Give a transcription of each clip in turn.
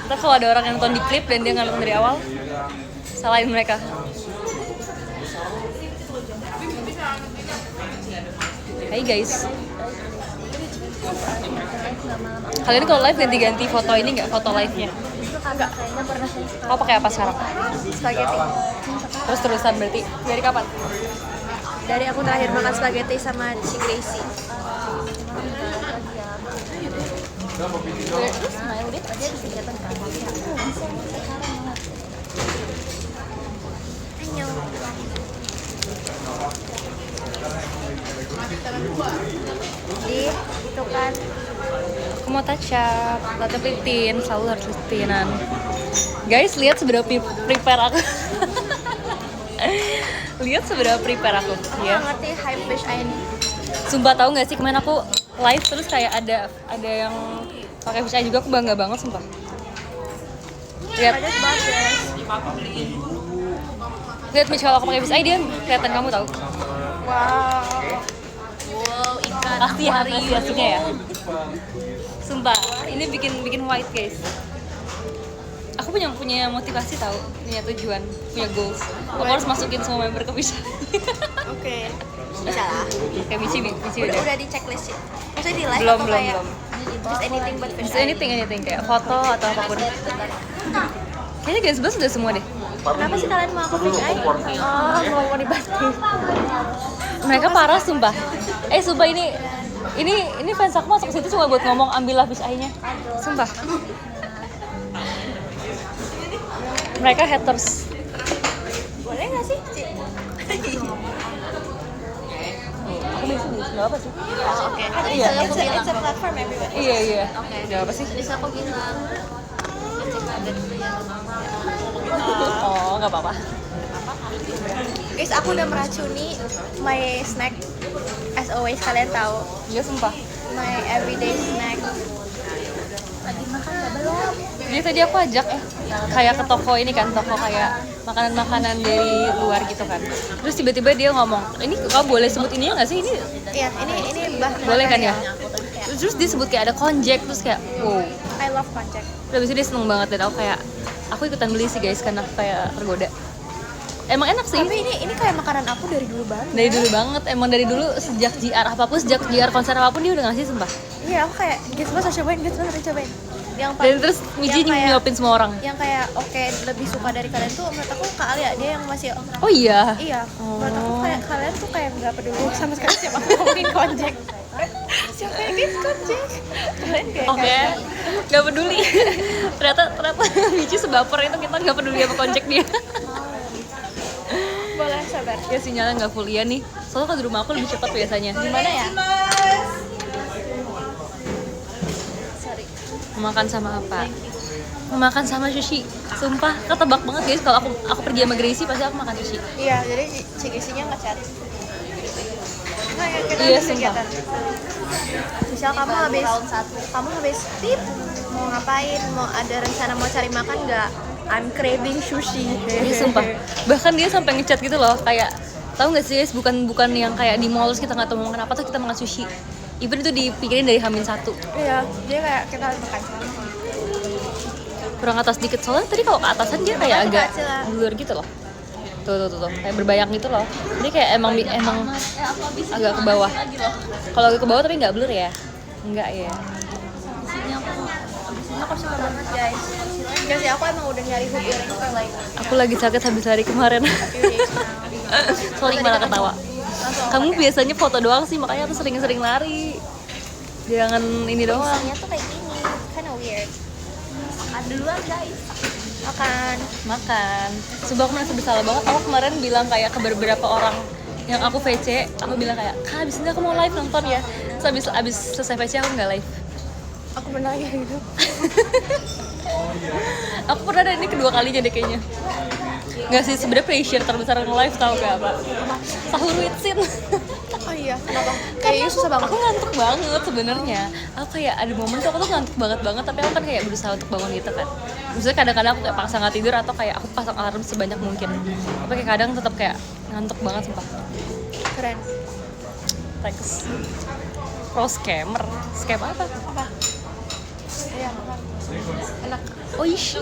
Ntar kalau ada orang yang nonton di klip dan dia nggak nonton dari awal, salahin mereka. Hai guys. Kalian kalau live ganti-ganti foto ini nggak, foto live-nya? Kagak, kayaknya pernah sih. Kau pakai apa sekarang? Spaghetti. Terus-terusan berarti? Dari kapan? Dari aku terakhir makan spaghetti sama Cik Gracie. Itu kan Aku mau touch up, tetap rutin, selalu harus rutinan. Guys, lihat seberapa prepare aku. Lihat seberapa prepare aku, aku ya. nggak ngerti hype fish eye ini. Sumpah tahu nggak sih kemarin aku live terus kayak ada yang pakai fish eye juga, aku bangga banget sumpah. Lihat, Banyak banget guys. lihat Mitch, kalau aku pakai fish eye dia kelihatan kamu tahu. Wow, ikan Pasti ya, pasti aslinya ya. Sumpah, ini bikin white guys. Aku punya motivasi tahu, punya tujuan, punya goals. Aku harus masukin semua member ke fish eye. Oke. Bisa lah. Kayak Michi Udah di checklist ya. Maksudnya di live belum atau belum kayak belum. just anything but fish Just eye? anything kayak foto atau apapun. Kayaknya Gen 11 udah semua deh. Kenapa sih kalian mau aku fish eye? Oh, mau dibantu. Mereka parah sumpah. Sumpah ini fans aku masuk ke situ cuma buat ngomong ambillah fish eye-nya. Sumpah. Mereka haters. Boleh nggak sih? Aku bisa nggak apa sih? Oh, oke. Kan Iya. it's a platform everywhere. Iya. Nggak apa sih? Bisa aku bilang. Oh, nggak apa-apa. Guys, aku udah meracuni my snack. As always, kalian tahu. Iya sumpah. My everyday snack. Lagi makan nggak belum? Jadi tadi aku ajak kayak ke toko ini kan, toko kayak makanan-makanan dari luar gitu kan. Terus tiba-tiba dia ngomong, ini kau boleh sebut ini nggak sih? Ini Iya, ini bahan boleh kan ya? Iya. Terus dia sebut kayak ada konjak, terus kayak wow. I love pancake. Terus abis itu dia seneng banget dan aku ikutan beli sih guys karena kayak tergoda. Emang enak sih. Tapi ini kayak makanan aku dari dulu banget. Dari dulu banget, emang dari dulu sejak JR apapun, sejak JR konser apapun dia udah ngasih sumpah. Iya, aku kayak guys, harus cobain. Yang Dan terus Miji yang kayak- nyuapin semua orang. Yang kayak oke, lebih suka dari kalian tuh menurut aku Kak Alia, dia yang masih Oh iya. iya. Menurut aku kayak kalian tuh kayak nggak peduli sama sekali siapa ngomongin konjek. Siapa yang guys konjek? Kalian kayak Oke, nggak peduli. ternyata Michi sebaper itu kita nggak peduli sama konjek dia. boleh sabar. Ya sinyalnya nggak full iya nih. Soalnya kalau di rumah aku lebih cepat biasanya. Gimana ya? Sorry. Makan sama apa? Makan sama sushi. Sumpah, ketebak banget guys kalau aku pergi sama Gracie pasti aku makan sushi. Iya, jadi cik-ciknya nge-chat. Nah, ya, kita Iya, ada kegiatan. Misal kamu habis tip mau ngapain, mau ada rencana mau cari makan nggak? I'm craving sushi. Iya sumpah. Bahkan dia sampai ngechat gitu loh, kayak tahu nggak sih guys, bukan yang kayak di mall terus kita nggak tahu mau makan apa tuh kita makan sushi. Even itu dipikirin dari H-1. Iya, dia kayak kita makan sama. Kurang atas dikit soalnya tadi kalau ke atasan dia kayak Makanya agak kecil lah. blur gitu loh. Tuh, kayak berbayang gitu loh. Jadi kayak emang agak ke bawah. Kalau agak ke bawah tapi nggak blur ya? Enggak ya. Aku suka banget guys. Gak sih, aku emang udah nyari hook earring for like Aku lagi sakit habis hari kemarin. few days now. Soalnya malah ketawa. Langsung Kamu pakai. biasanya foto doang sih, makanya aku sering-sering lari. Jangan ini doang. Isinya tuh kayak gini, kinda weird. Makan duluan guys. Makan. Sumpah aku merasa bersalah banget. Aku kemarin bilang kayak ke beberapa orang yang aku VC, aku bilang kayak, Kak abis ini aku mau live nonton ya. Terus abis selesai VC aku nggak live. Aku pernah kayak gitu. Aku pernah ada ini kedua kalinya deh kayaknya. Nggak sih, sebenarnya pressure terbesar nge-live tau gak apa? Sahur witsin. Oh iya, kenapa? Karena Kayaknya susah banget. aku ngantuk banget sebenarnya. Aku kayak ada momen tuh aku tuh ngantuk banget, tapi aku kan kayak berusaha untuk bangun gitu kan. Maksudnya kadang-kadang aku kayak paksa nggak tidur atau kayak aku pasang alarm sebanyak mungkin. Tapi kayak kadang tetap kayak ngantuk banget sumpah. Keren. Thanks. Pro scammer. Scam apa? Apa? Iya, makan. Enak. Oishi.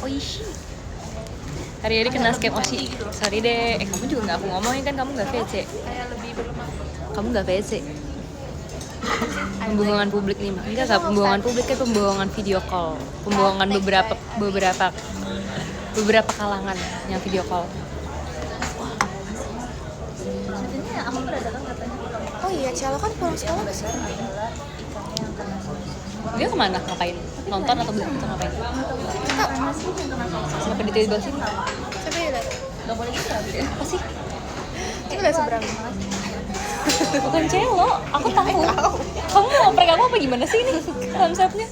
Oishi. Hari-hari kena scam Oshi. Sorry deh. Kamu juga nggak aku ngomongin kan, kamu nggak VC. Kayak lebih berlemak. Kamu nggak VC. Pembohongan publik nih, enggak pembohongan publik, kayak pembohongan video call, pembohongan beberapa kalangan yang video call. Aku beradakan katanya. Oh iya, Cialo kan pulang sekolah kesini. Dia kemana? Ngapain? Nonton atau beli atau ngapain? Kenapa ditiba sini? Coba ya lihat. Gak boleh gitu. Apa sih? Itu udah seberang. Bukan celo, aku tahu. Kamu mau prank aku apa gimana sih ini konsepnya?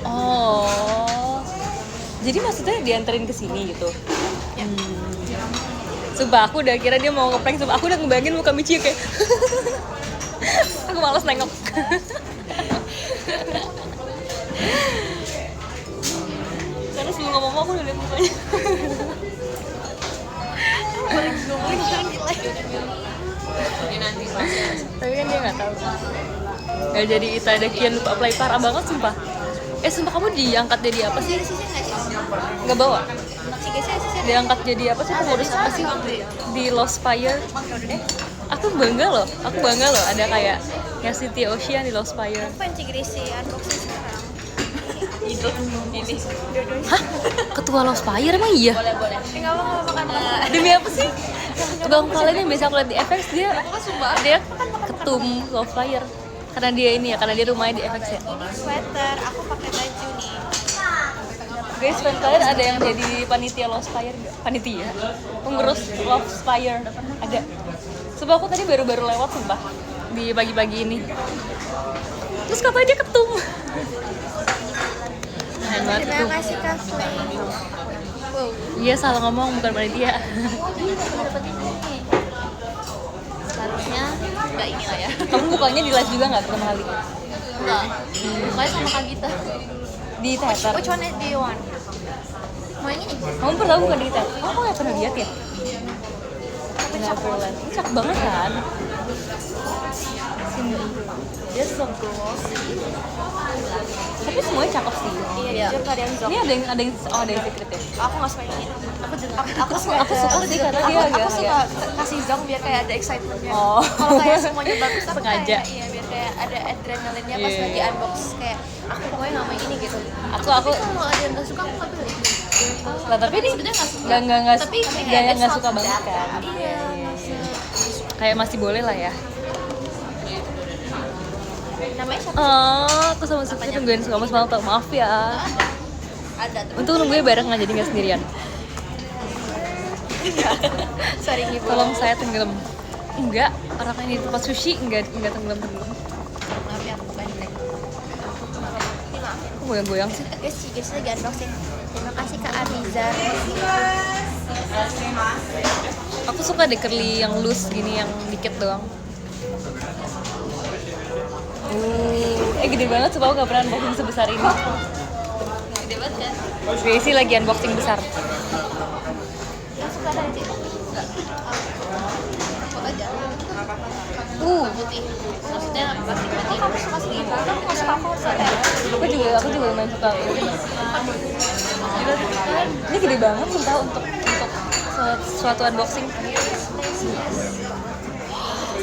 Oh, jadi maksudnya dianterin ke sini gitu? Sumpah aku udah kira dia mau ngeprank, sumpah aku udah ngebayangin muka Michi kayak aku malas nengok. Karena sebelum ngomong aku udah liat mukanya. Tapi kan dia nggak tahu. Nggak jadi Itadakian lupa apply, parah banget sumpah. Sumpah kamu diangkat jadi apa sih? Nggak bawa? Diangkat jadi apa sih? Pengurus apa sih? Di Lost Fire. Aku bangga loh ada kayak City Ocean di Lost Fire. Apa integrasi unboxing sekarang? Ini. Hah? Ketua Lost Fire emang iya? Boleh. Enggak apa-apa kan. Demi apa sih? Tukang kalian yang biasa aku lihat di FX dia ketum Lost Fire. Karena dia ini ya, karena dia rumahnya di FX ya. Ini sweater, aku pakai baju nih. Guys, kalian ada yang jadi panitia Lost Fire nggak? Panitia? Pengurus Lost Fire ada. Sebab aku tadi baru lewat sumpah di pagi-pagi ini. Terus katanya dia ketum. Keren banget Terima ketum. kasih Kak Flay. Wow. Iya salah ngomong, bukan panitia. Seharusnya nggak ini lah ya. Kamu bukannya di live juga nggak pertama kali? Enggak. Pokoknya sama Kak Gita. Di teater. Which one do you want? Mau yang ini? Kamu pernah bukan di teater? Oh, kamu nggak pernah lihat ya? Neverland. Ini cakep banget kan? Dia so glossy. Tapi semuanya cakep sih. Iya, jujur tadi yang Zok. Ini ada yang secret ya? Aku nggak suka yang ini. Aku suka. Aku suka sih karena dia Aku agak suka kasih Zok biar kayak ada excitementnya. Oh. Kalau kayak semuanya bagus, aku Sengaja. kayak iya biar kayak ada adrenalinnya pas Iya, lagi iya. unbox kayak aku pokoknya nggak mau yang ini gitu. Aku Kalau ada yang nggak suka aku nggak beli. lah, tapi ini Sebenarnya nggak suka. nggak Tapi nggak suka banget kan? Iya. Kayak masih boleh lah ya. Namanya siapa? Aku sama Sufi nungguin kamu semalam tau, maaf ya. Ada tuh. Untung nunggunya bareng nggak jadi nggak sendirian. Sorry ibu. Tolong saya tenggelam. Enggak, orang ini di tempat sushi enggak tenggelam. Maaf ya, aku bandrek. Dimaafin. Aku goyang-goyang sih. Guys lagi unboxing. Terima kasih Kak Anizar. Aku suka deh curly yang loose gini, yang dikit doang. Gede banget, coba aku gak pernah unboxing sebesar ini. Gede banget kan? Gracie lagi unboxing besar. Yang suka dari situ. Foto aja. Putih. Maksudnya plastik putih. Kamu suka segini? Kamu nggak suka aku harus ada. Aku juga lumayan suka. Ini gede banget sumpah untuk suatu unboxing.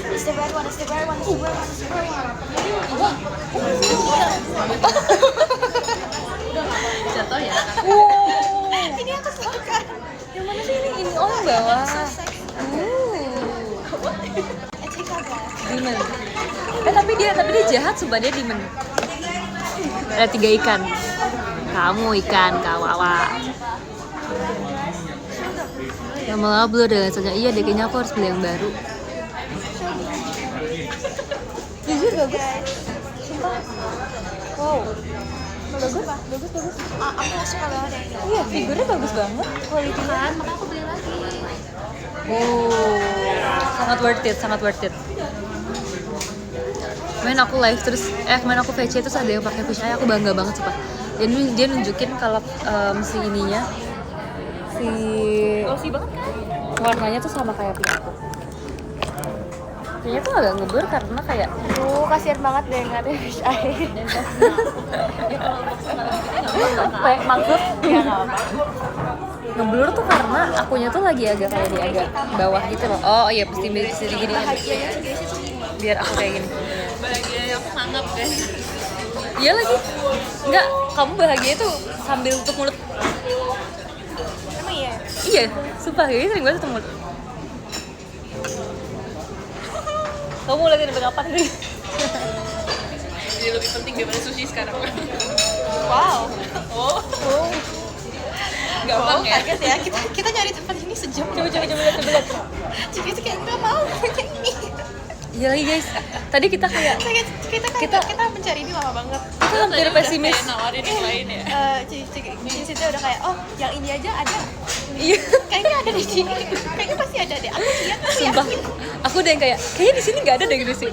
It's the red one, it's the red one, it's the red one, it's the red one. Jatuh ya. Wow. Ini aku suka. Yang mana sih ini? Oh, yang bawah. Demon. Tapi dia jahat, sumpah dia demon. Ada 3 ikan. Kamu ikan kawawa. Lama-lama belum ada rasanya. Iya deh, kayaknya aku harus beli yang baru. Jujur bagus. Sumpah. Wow. Bagus. Aku nggak suka banget yang ini. Iya, figurnya bagus banget. Kualitinya. Kan, makanya aku beli lagi. Sangat worth it. Kemarin aku live terus, kemarin aku VC terus ada yang pakai fish eye, aku bangga banget sumpah. Dia nunjukin kalau si ininya, si Glossy banget kan? warnanya tuh sama kayak punya aku. Kayaknya tuh agak ngeblur karena kayak Kasihan banget deh ngeliatin fish eye. maksud ngeblur tuh karena akunya tuh lagi agak kayak di agak bawah gitu loh. Oh iya, pasti gini Bahagianya si Grace itu gini. biar aku kayak gini. Bahagia yang mangap kan. Iya lagi. Enggak, kamu bahagia tuh sambil tutup mulut. Emang iya? Iya, sumpah kayaknya sering banget tutup mulut. Kamu lagi sampai kapan nih? Jadi lebih penting daripada sushi sekarang. Wow. Oh, Gampang ya. kaget ya. Kita nyari tempat ini sejam. Coba lihat. Jadi itu kayak nggak mau punya ini. Iya lagi guys. Tadi kita kayak Kita mencari ini lama banget. kita hampir pesimis. Kayak nawarin yang lain ya. Cici udah kayak yang ini aja ada. Iya. Kayaknya ada di sini. Kayaknya pasti ada deh. Aku lihat aku Sumpah, yakin. aku udah yang kayak kayaknya di sini nggak ada deh gitu sih.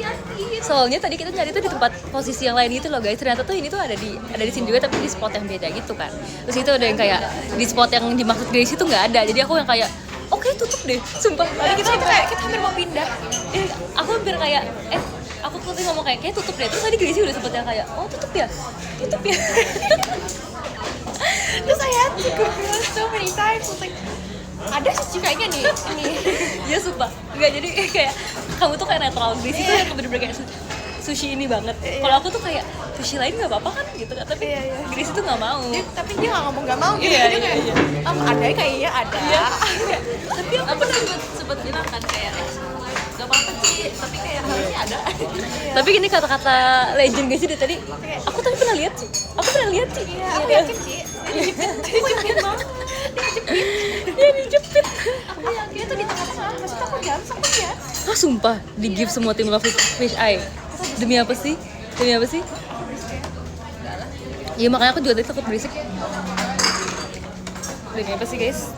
Soalnya tadi kita nyari tuh di tempat posisi yang lain gitu loh guys. Ternyata tuh ini tuh ada di sini juga tapi di spot yang beda gitu kan. Terus itu ada yang kayak di spot yang dimaksud Grace itu nggak ada. Jadi aku yang kayak oke, tutup deh. Sumpah. Tadi kita hampir mau pindah. aku hampir kayak aku tuh ngomong kayak tutup deh. Terus tadi Grace udah sempet yang kayak oh tutup ya. Terus saya Google so many times. I was like, ada sih kayaknya nih ini. Iya sumpah. Enggak, jadi kayak kamu tuh kayak netral. Grace itu yang bener-bener kayak sushi ini banget. Kalau aku tuh kayak sushi lain nggak apa-apa kan gitu kan. Tapi Grace itu nggak mau. Tapi dia nggak ngomong nggak mau gitu. Iya. Ada kayaknya ada. Tapi aku pernah sempet bilang kan kayak gak apa-apa sih, tapi kayak harusnya ada. Tapi gini kata-kata legend guys dari tadi. Aku tapi pernah lihat sih. Iya, aku yakin sih. Dia dijepit. Aku yakin itu di tengah-tengah. Maksudnya aku jalan sama dia. Ah sumpah, di give semua tim Love Fish Eye. Demi apa sih? Iya makanya aku juga tadi takut berisik. Demi apa sih guys?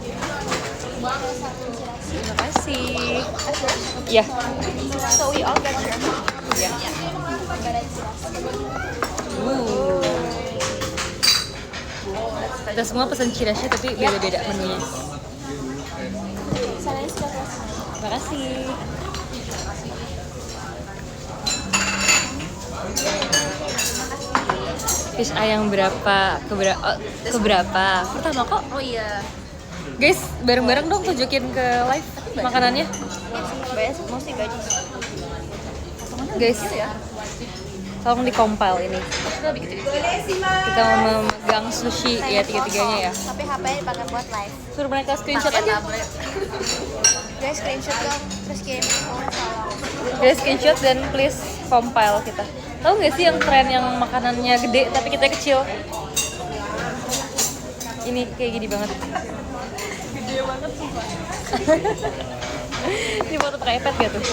Terima kasih. Ya. So we all got here. Ya. Kita semua pesan chirashi tapi beda-beda menunya. Terima kasih. Fish eye yang keberapa? Pertama kok. Oh iya. Guys, bareng-bareng dong tunjukin ke live makanannya. Biasa mostly veggies. Guys, tolong di-compile ini. Kita mau memegang sushi ya tiga-tiganya ya. Tapi HP-nya dipakai buat live. Suruh mereka screenshot aja. Guys, screenshot dong. Terus kirim Guys, screenshot dan please compile kita. Tahu nggak sih yang tren yang makanannya gede tapi kita kecil? Ini kayak gini banget. Gede banget sumpah. Ini foto pakai iPad gak tuh?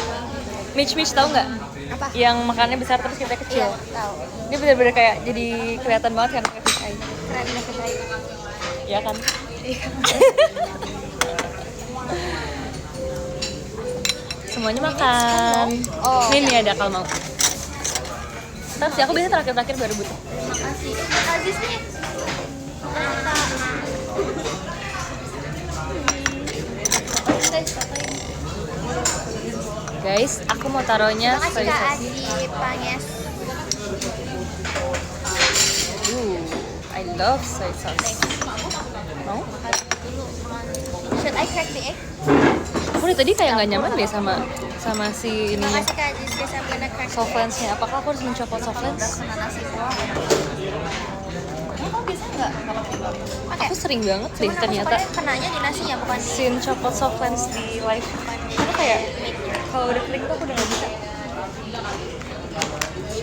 Mitch tahu nggak? Apa? Yang makannya besar tapi kita kecil. Tahu. Ini benar-benar kayak jadi kelihatan banget kan pakai fish eye. Keren ya fish eye. Ya kan? Semuanya makan. Oh. Ini ada kalau mau. Ntar sih aku biasanya terakhir baru butuh. Terima kasih. Aziz nih. Guys, aku mau taruhnya Terima kasih soy Kak sauce. Adi, Panges. I love soy sauce. Mau? Should I crack the egg? Aku dari tadi kayak nggak nyaman deh sama si Terima ininya. kasih Kak Aziz, guys. I'm gonna crack Soft lens-nya. Apakah aku harus mencopot soft lens? Kena nasi doang. Kamu biasanya nggak pakai? Aku sering banget deh Cuman aku ternyata sukanya kenanya di nasinya bukan di sin copot soft lens di live. Karena kayak kalau udah kering tuh aku udah nggak bisa.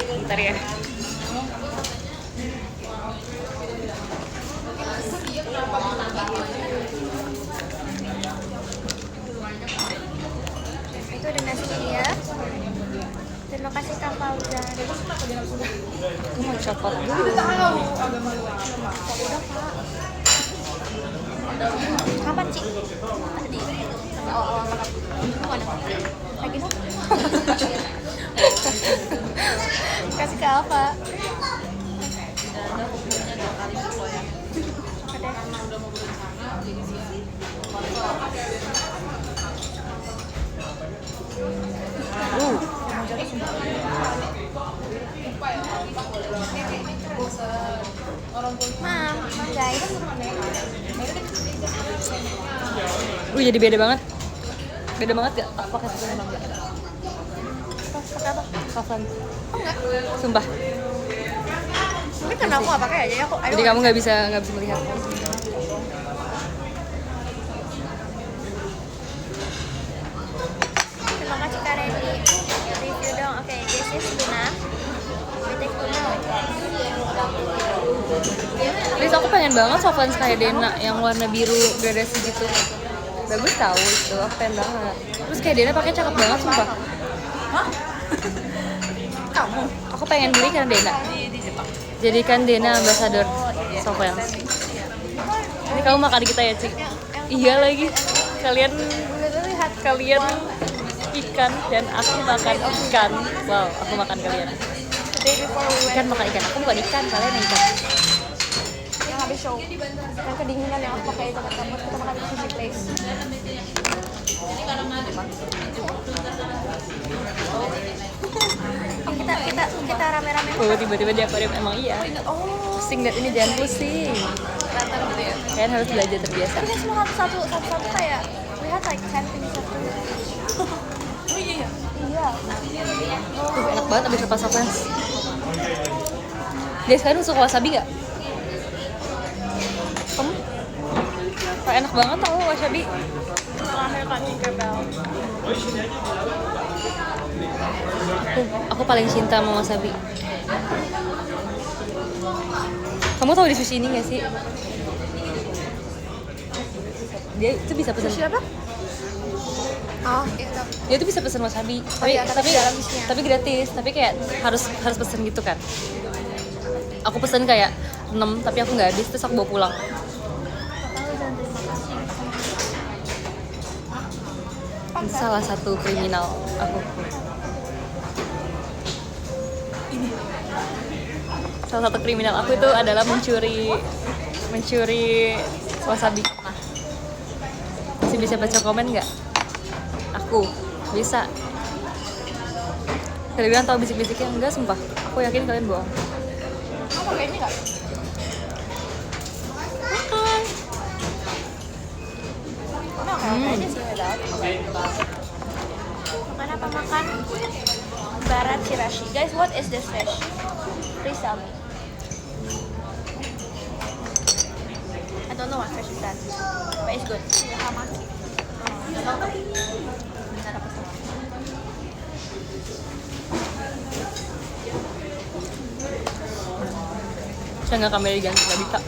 Bentar ya. itu ada nasinya ya. Terima kasih Kak Fauzan. Aku mau copot dulu. Kapan sih? Tadi. Oh, mana? Lagi dong. Kasih ke Alfa. Ada. jatuh sumpah. Mam guys. Jadi beda banget. Beda banget gak? Tak pakai satu sama enggak? Pakai apa? Kafan. Oh enggak. Sumpah. Tapi karena aku nggak pakai aja, aku. Jadi kamu nggak bisa melihat. Terima kasih Kak Randy. Review dong. Oke, this is Luna. We take Luna with us. Terus aku pengen banget Softlens kayak Dena yang warna biru gradasi gitu. Bagus tahu itu, aku pengen banget. Terus kayak Dena pakai cakep banget sumpah. Hah? Kamu? Aku pengen beli karena Dena. Di Jepang. Jadikan Dena ambassador Softlens. Ini kamu makan kita ya, Cik? Iya lagi. Kalian lihat kalian ikan dan aku makan ikan. Wow, aku makan kalian. The day before we went. Ikan makan ikan. Aku bukan ikan, kalian yang ikan. Yang habis show. Yang kedinginan yang aku pakai itu kan kamu kita makan di sushi place. Kita rame-rame. Oh, tiba-tiba di akuarium emang iya. Oh. Pusing liat ini, jangan pusing. Kelihatan gitu ya. Kalian harus belajar terbiasa. Tapi kan semua satu kayak we had like 10 pieces of food. Oh iya. Iya. Enak banget abis lepas Softlens. Dia sekarang suka wasabi gak? Kamu? Kayak enak banget tau wasabi. Terakhir kan Tinkerbell. Aku paling cinta sama wasabi. Kamu tahu di sushi ini gak sih? Dia itu bisa pesen. Sushi apa? Oh, iya tahu. Dia tuh bisa pesen wasabi. iya, tapi dalam isinya. tapi gratis. Tapi kayak harus pesen gitu kan. Aku pesen kayak 6 tapi aku nggak habis terus aku bawa pulang. Ini salah satu kriminal aku. Salah satu kriminal aku itu adalah mencuri wasabi. Masih bisa baca komen nggak? Aku bisa. Kalian tahu bisik-bisiknya enggak? Sumpah, aku yakin kalian bohong. Kamu pakai ini nggak? Makan aja sih without. Makan apa makan? Barat Shirashi. Guys, what is this fish? Please tell me. I don't know what fish is that, but it's good. Hamaki. Nggak tahu kan? Nggak ada pesan. Saya nggak kamera diganti, nggak bisa.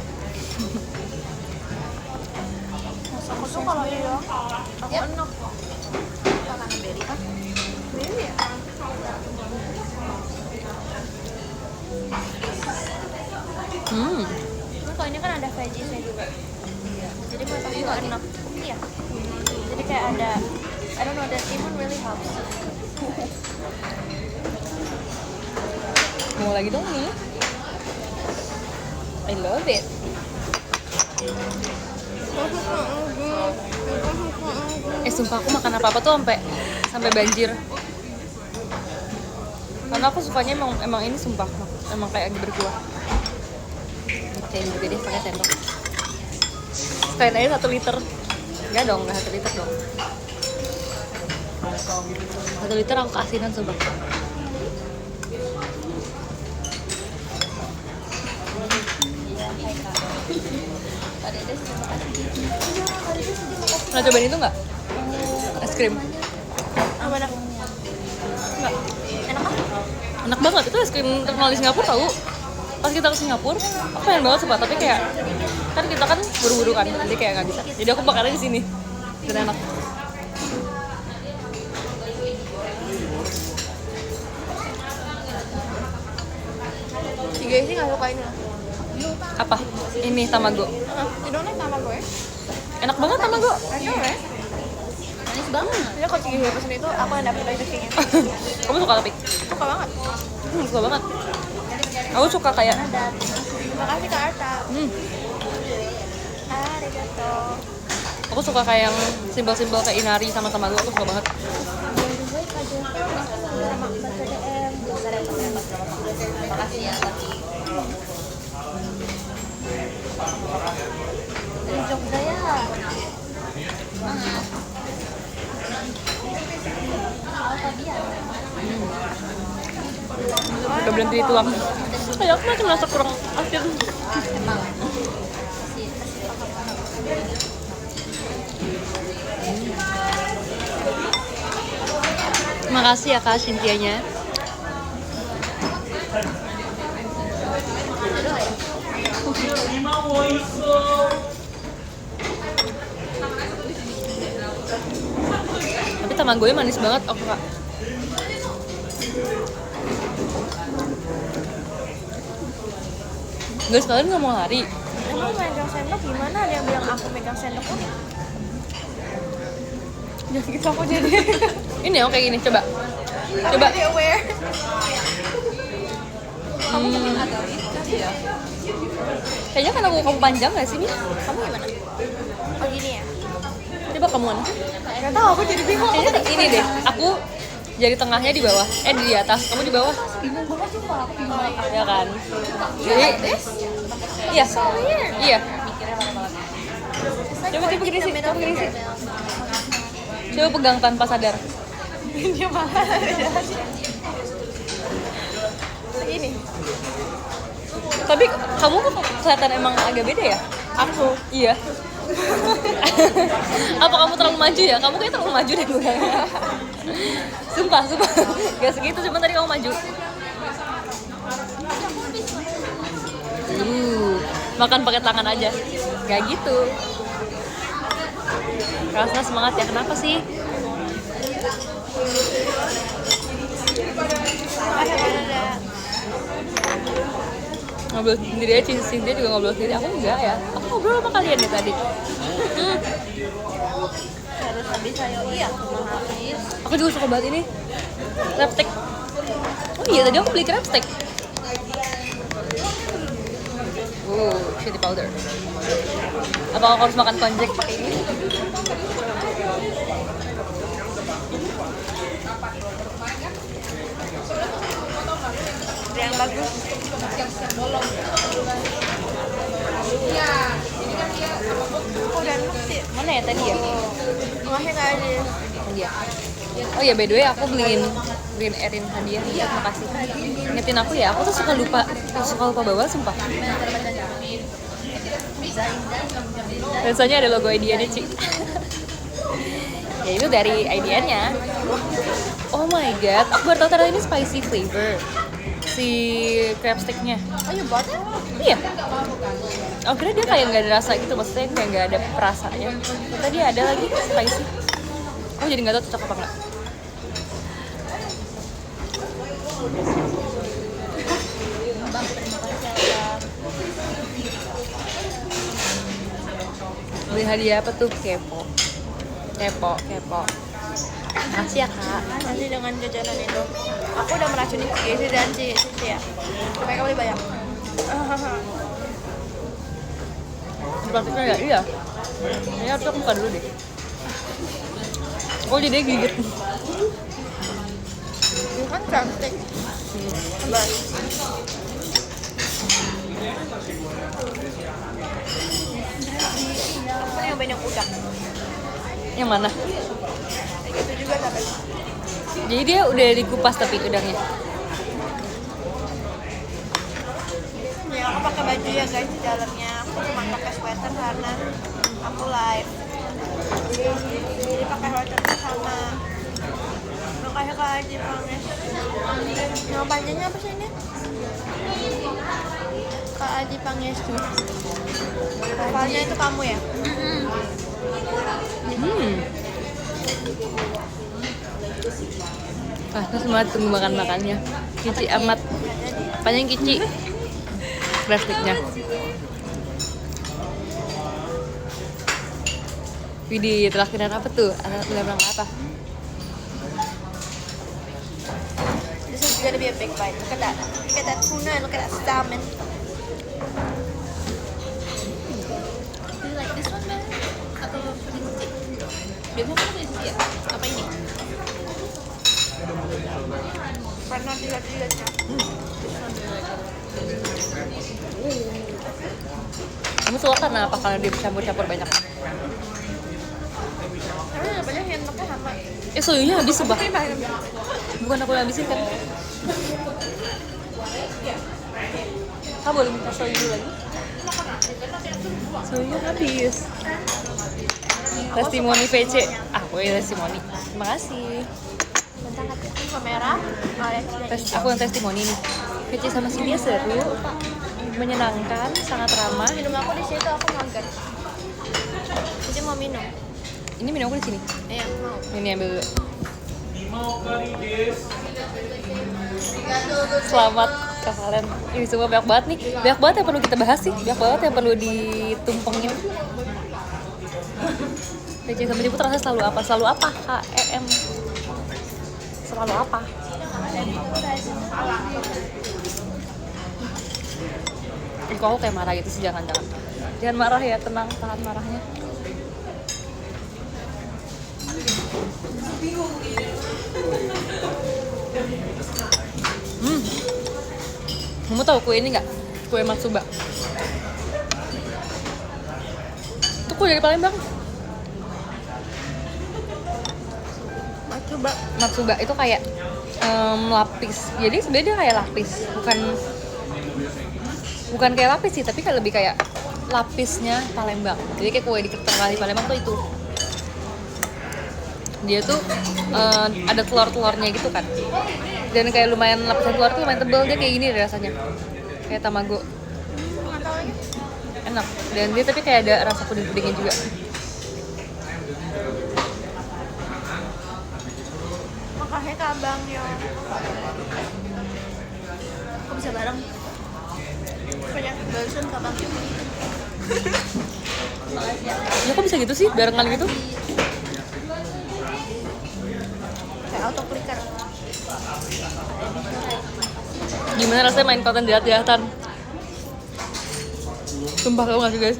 Aku tuh kalau ini doang, aku enak. Makanan berry kan? Really ya? Terus kalau ini kan ada veggiesnya juga. Jadi menurut aku juga enak. Iya. Jadi kayak ada, I don't know, that timun really helps. Mau lagi dong nih. I love it. Sumpah aku makan apa-apa tuh sampai banjir. Karena aku sukanya emang ini sumpah, emang kayak lagi berkuah. Oke, juga deh pakai sendok. Sekalian aja 1 liter. Enggak dong, enggak 1 liter dong. 1 liter aku keasinan sumpah. Pernah cobain itu nggak? Es krim? Apa enak? Nggak. Enak ah? Enak banget, itu es krim terkenal di Singapura tau. Pas kita ke Singapura, aku pengen banget sumpah, tapi kayak kan kita kan buru-buru kan, jadi kayak nggak bisa. Jadi aku makannya di sini, dan enak. Tiga sih nggak suka ini lah. Apa? Ini tamago. You don't like tamago ya? Enak banget tamago. I know right? Manis banget. Jadi kalau Ciga pesen itu, aku yang dapet rezekinya. Kamu suka tapi? Suka banget. Suka banget. Aku suka kayak. Terima kasih Kak Arta. Arigato. Aku suka kayak yang simbol-simbol kayak inari sama tamago, aku suka banget. aja sama baca DM. Makasih ya tapi Dari Jogja ya. semangat. Gak berhenti dituang. Kayak aku masih merasa kurang asin. Emang Makasih ya Kak Cynthia-nya. Tapi tamagonya manis banget, oke Kak. Guys, kalian nggak mau lari? Emang megang sendok gimana? Ada yang bilang aku megang sendok pun? Jangan gitu aku jadi. Ini yang kayak gini, coba. Coba. Jadi aware. Kayaknya kan kamu panjang nggak sih nih? Kamu gimana? Oh gini ya? Coba kamuan. Gak tau, aku jadi bingung. Kayaknya ini deh. Aku jari tengahnya di bawah. Di atas. Kamu di bawah. Bingung banget sumpah, aku bingung. Ya kan? Jadi, iya. Iya. Coba gini sih. Coba gini sih. Coba pegang tanpa sadar. Dia malah ini. Tapi kamu kok kelihatan emang agak beda ya? Aku. Iya. Apa kamu terlalu maju ya? Kamu kayaknya terlalu maju deh gue. Sumpah. Gak segitu, cuma tadi kamu maju. Makan pakai tangan aja. Gak gitu. Rasa semangat ya, kenapa sih? Ngobrol sendiri aja, Cynthia juga ngobrol sendiri. Aku enggak ya, aku ngobrol sama kalian ya tadi. Harus habis ayo. Iya, mau habis. Aku juga suka banget ini crab stick. Oh iya, tadi aku beli crab stick. Chili powder. Apa aku harus makan konjek pakai ini? Yang bagus. Udah mesti. Mana ya tadi ya? Makasih Kak Adis. Iya. Oh ya, by the way aku beliin Erin hadiah. Iya, makasih. Ingetin aku ya, aku tuh suka lupa bawa, sumpah. Rasanya ada logo IDN-nya, Ci. Ya itu dari IDN-nya. Oh my god, aku baru tahu ternyata ini spicy flavor si crab stick-nya. Oh you bought it? Iya. Aku kira dia kayak nggak ada rasa gitu, maksudnya kayak nggak ada perasanya. Tadi ada lagi spicy. Aku jadi nggak tahu cocok apa nggak. Beli hadiah apa tuh? Kepo. Makasih ya kak. Nanti dengan jajanan itu. Aku udah meracuni Cici dan Cici ya. Mereka beli banyak. Praktiknya ya? Iya. Kayaknya harus aku buka dulu deh. Oh jadi dia gigit. Ini kan cantik. Hebat. Aku yang banyak udang. Yang mana? Kayak gitu juga tapi. Jadi dia udah dikupas tapi udangnya. Ya aku pakai baju ya guys di dalamnya. Aku cuma pakai sweater karena aku live. Jadi pakai sweater sama. Makanya Kak Aji Panges. Nama panjangnya apa sih ini? Kak Aji Panges tuh. Profilnya itu kamu ya? Aku semua tunggu makan-makannya. Kici amat. Panjang kici. Plastiknya. Widih, terakhiran apa tuh? Terakhiran apa? This is gonna be a big bite. Look at that. Look at that tuna and look at that salmon. Do you like this one better? Atau kelinci? Biasanya kan kelinci ya? Apa ini? Pernah dilihat-lihatnya. Kamu suka karena apa? Karena dia campur-campur banyak. Tapi banyak yang enaknya sama. Soyonya habis sumpah. Tapi banyak. Bukan aku yang habisin kan. Kamu boleh minta soyu dulu lagi? Soyu habis. Testimoni VC. Aku ya testimoni. Terima kasih. Bentar aku merah, Aku yang testimoni nih. VC sama Cynthia seru, menyenangkan, sangat ramah. minum aku di situ aku mager. Cici mau minum. Ini minum aku di sini. Iya, mau. Ini ambil dulu. Selamat ke kalian. Ini semua banyak banget nih. Banyak banget yang perlu kita bahas sih. Banyak banget yang perlu ditumpengin. VC sama Jeput rasanya selalu apa? Selalu apa? KEM. Selalu apa? Kok aku kayak marah gitu sih, jangan-jangan. Jangan marah ya, tenang, tahan marahnya. Kamu tahu kue ini nggak? Kue Matsuba. Itu kue dari Palembang. Matsuba itu kayak lapis. Jadi sebenarnya dia kayak lapis, bukan kayak lapis sih, tapi kayak lebih kayak lapisnya Palembang. Jadi kayak kue di tengah Palembang tuh itu. Dia tuh ada telur-telurnya gitu kan. Dan kayak lumayan lapisan telur tuh lumayan tebel, dia kayak gini deh rasanya. Kayak tamago. Enak. Dan dia tapi kayak ada rasa puding-pudingnya juga. Makasih ke abang yo. Kok bisa bareng? Banyak barusan ke abang yo. Ya kok bisa gitu sih, barengan gitu? Kayak auto clicker. Gimana rasanya main konten jahat-jahatan? Sumpah tau gak sih guys?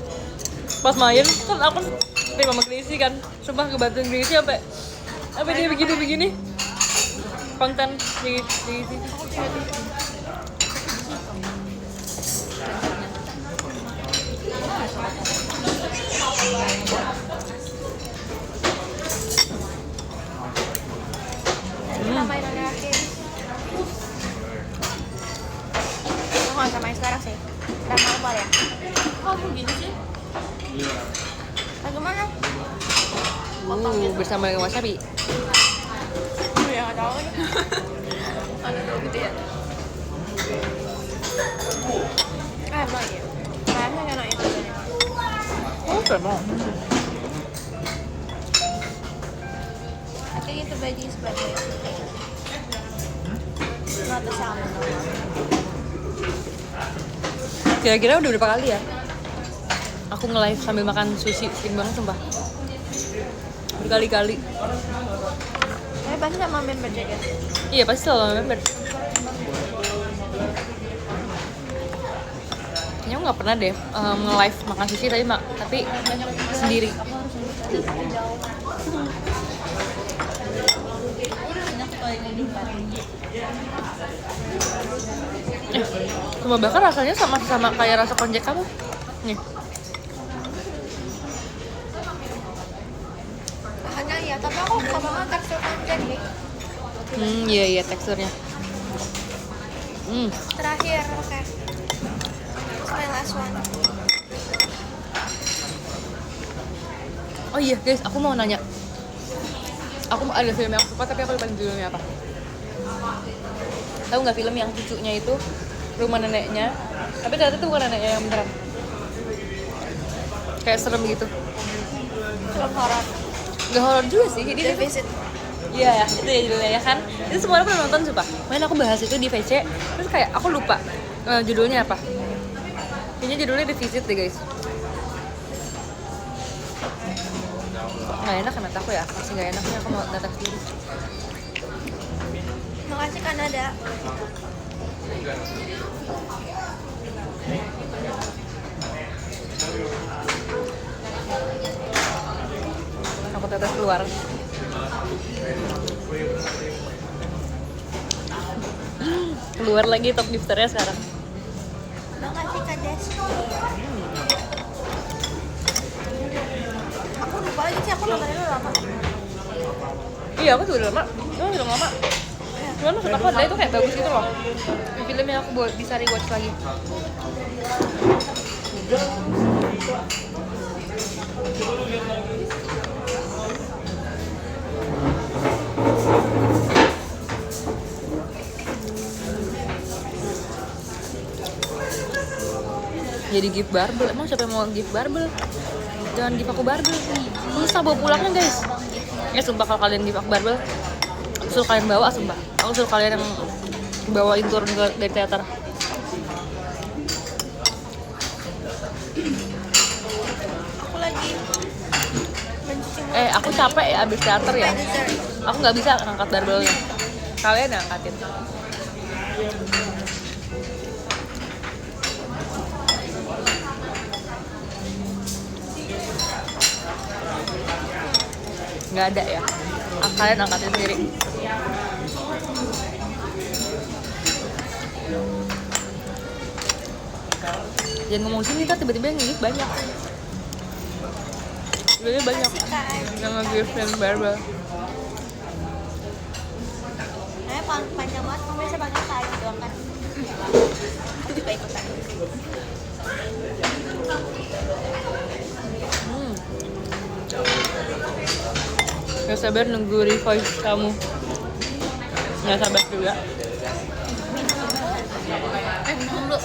Pas main, kan aku sama Gracie kan. Sumpah ngebantuin Gracie sampai dia begini-begini. Konten Gracie. Kita main lagi. Aku nggak bisa main sekarang sih. Udah malam ya. Kok aku gini sih? Bagaimana? Bersama dengan wasabi. Ya nggak tahu nih. Aduh, gitu ya. Emang ya. Kayaknya enak itu. Oh, emang. I think it's the veggies better. Not the salmon. Kira-kira udah berapa kali ya aku nge-live sambil makan sushi, sering banget sumpah. Berkali-kali. Tapi pasti sama member juga. Iya pasti selalu member. Kayaknya aku nggak pernah deh nge-live makan sushi tapi sendiri. Cuma bahkan rasanya sama kayak rasa konjak kamu. Nih. Hanya ya, tapi aku suka banget tekstur konjen nih. Iya teksturnya. Terakhir, oke. My last one. Oh iya guys, aku mau nanya. Aku ada film yang aku suka tapi aku lupa judulnya apa. Tahu nggak film yang cucunya itu rumah neneknya, tapi ternyata itu bukan neneknya yang beneran. Kayak serem gitu. Film horor. Gak horor juga sih, jadi The itu Visit. iya itu ya judulnya ya kan. Itu semua orang pernah nonton sumpah. Main aku bahas itu di VC, terus kayak aku lupa judulnya apa. Kayaknya judulnya The Visit deh guys. Nggak enak kan aku ya, masih nggak enaknya aku mau data sendiri. Makasih Kanada. Aku tetes keluar. keluar lagi top lifternya sekarang. Makasih Kak Desti. Aku lupa lagi sih, aku nontonnya udah lama. Iya, aku juga udah lama. Cuman maksud aku ada itu kayak bagus gitu loh. Film yang aku bisa rewatch lagi. Jadi gift barbel, emang siapa yang mau gift barbel? Jangan gift aku barbel, susah bawa pulangnya guys. Ya sumpah kalau kalian gift aku barbel, suruh kalian bawa sumpah. Aku suruh kalian yang bawain turun dari teater. Aku lagi mencuci mulut. Aku capek ya abis teater ya. Sampai dessert. Aku nggak bisa ngangkat barbelnya. Kalian yang angkatin. Nggak ada ya. Kalian angkatin sendiri. Jangan ngomong sini kan tiba-tiba yang ngikut banyak. Tiba-tiba banyak yang nge-gift dan barbel. Nah, panjang banget, kamu biasa panggil tadi doang kan? Aku juga ikutan. Gak sabar nunggu revoice kamu. Gak sabar juga. Dulu.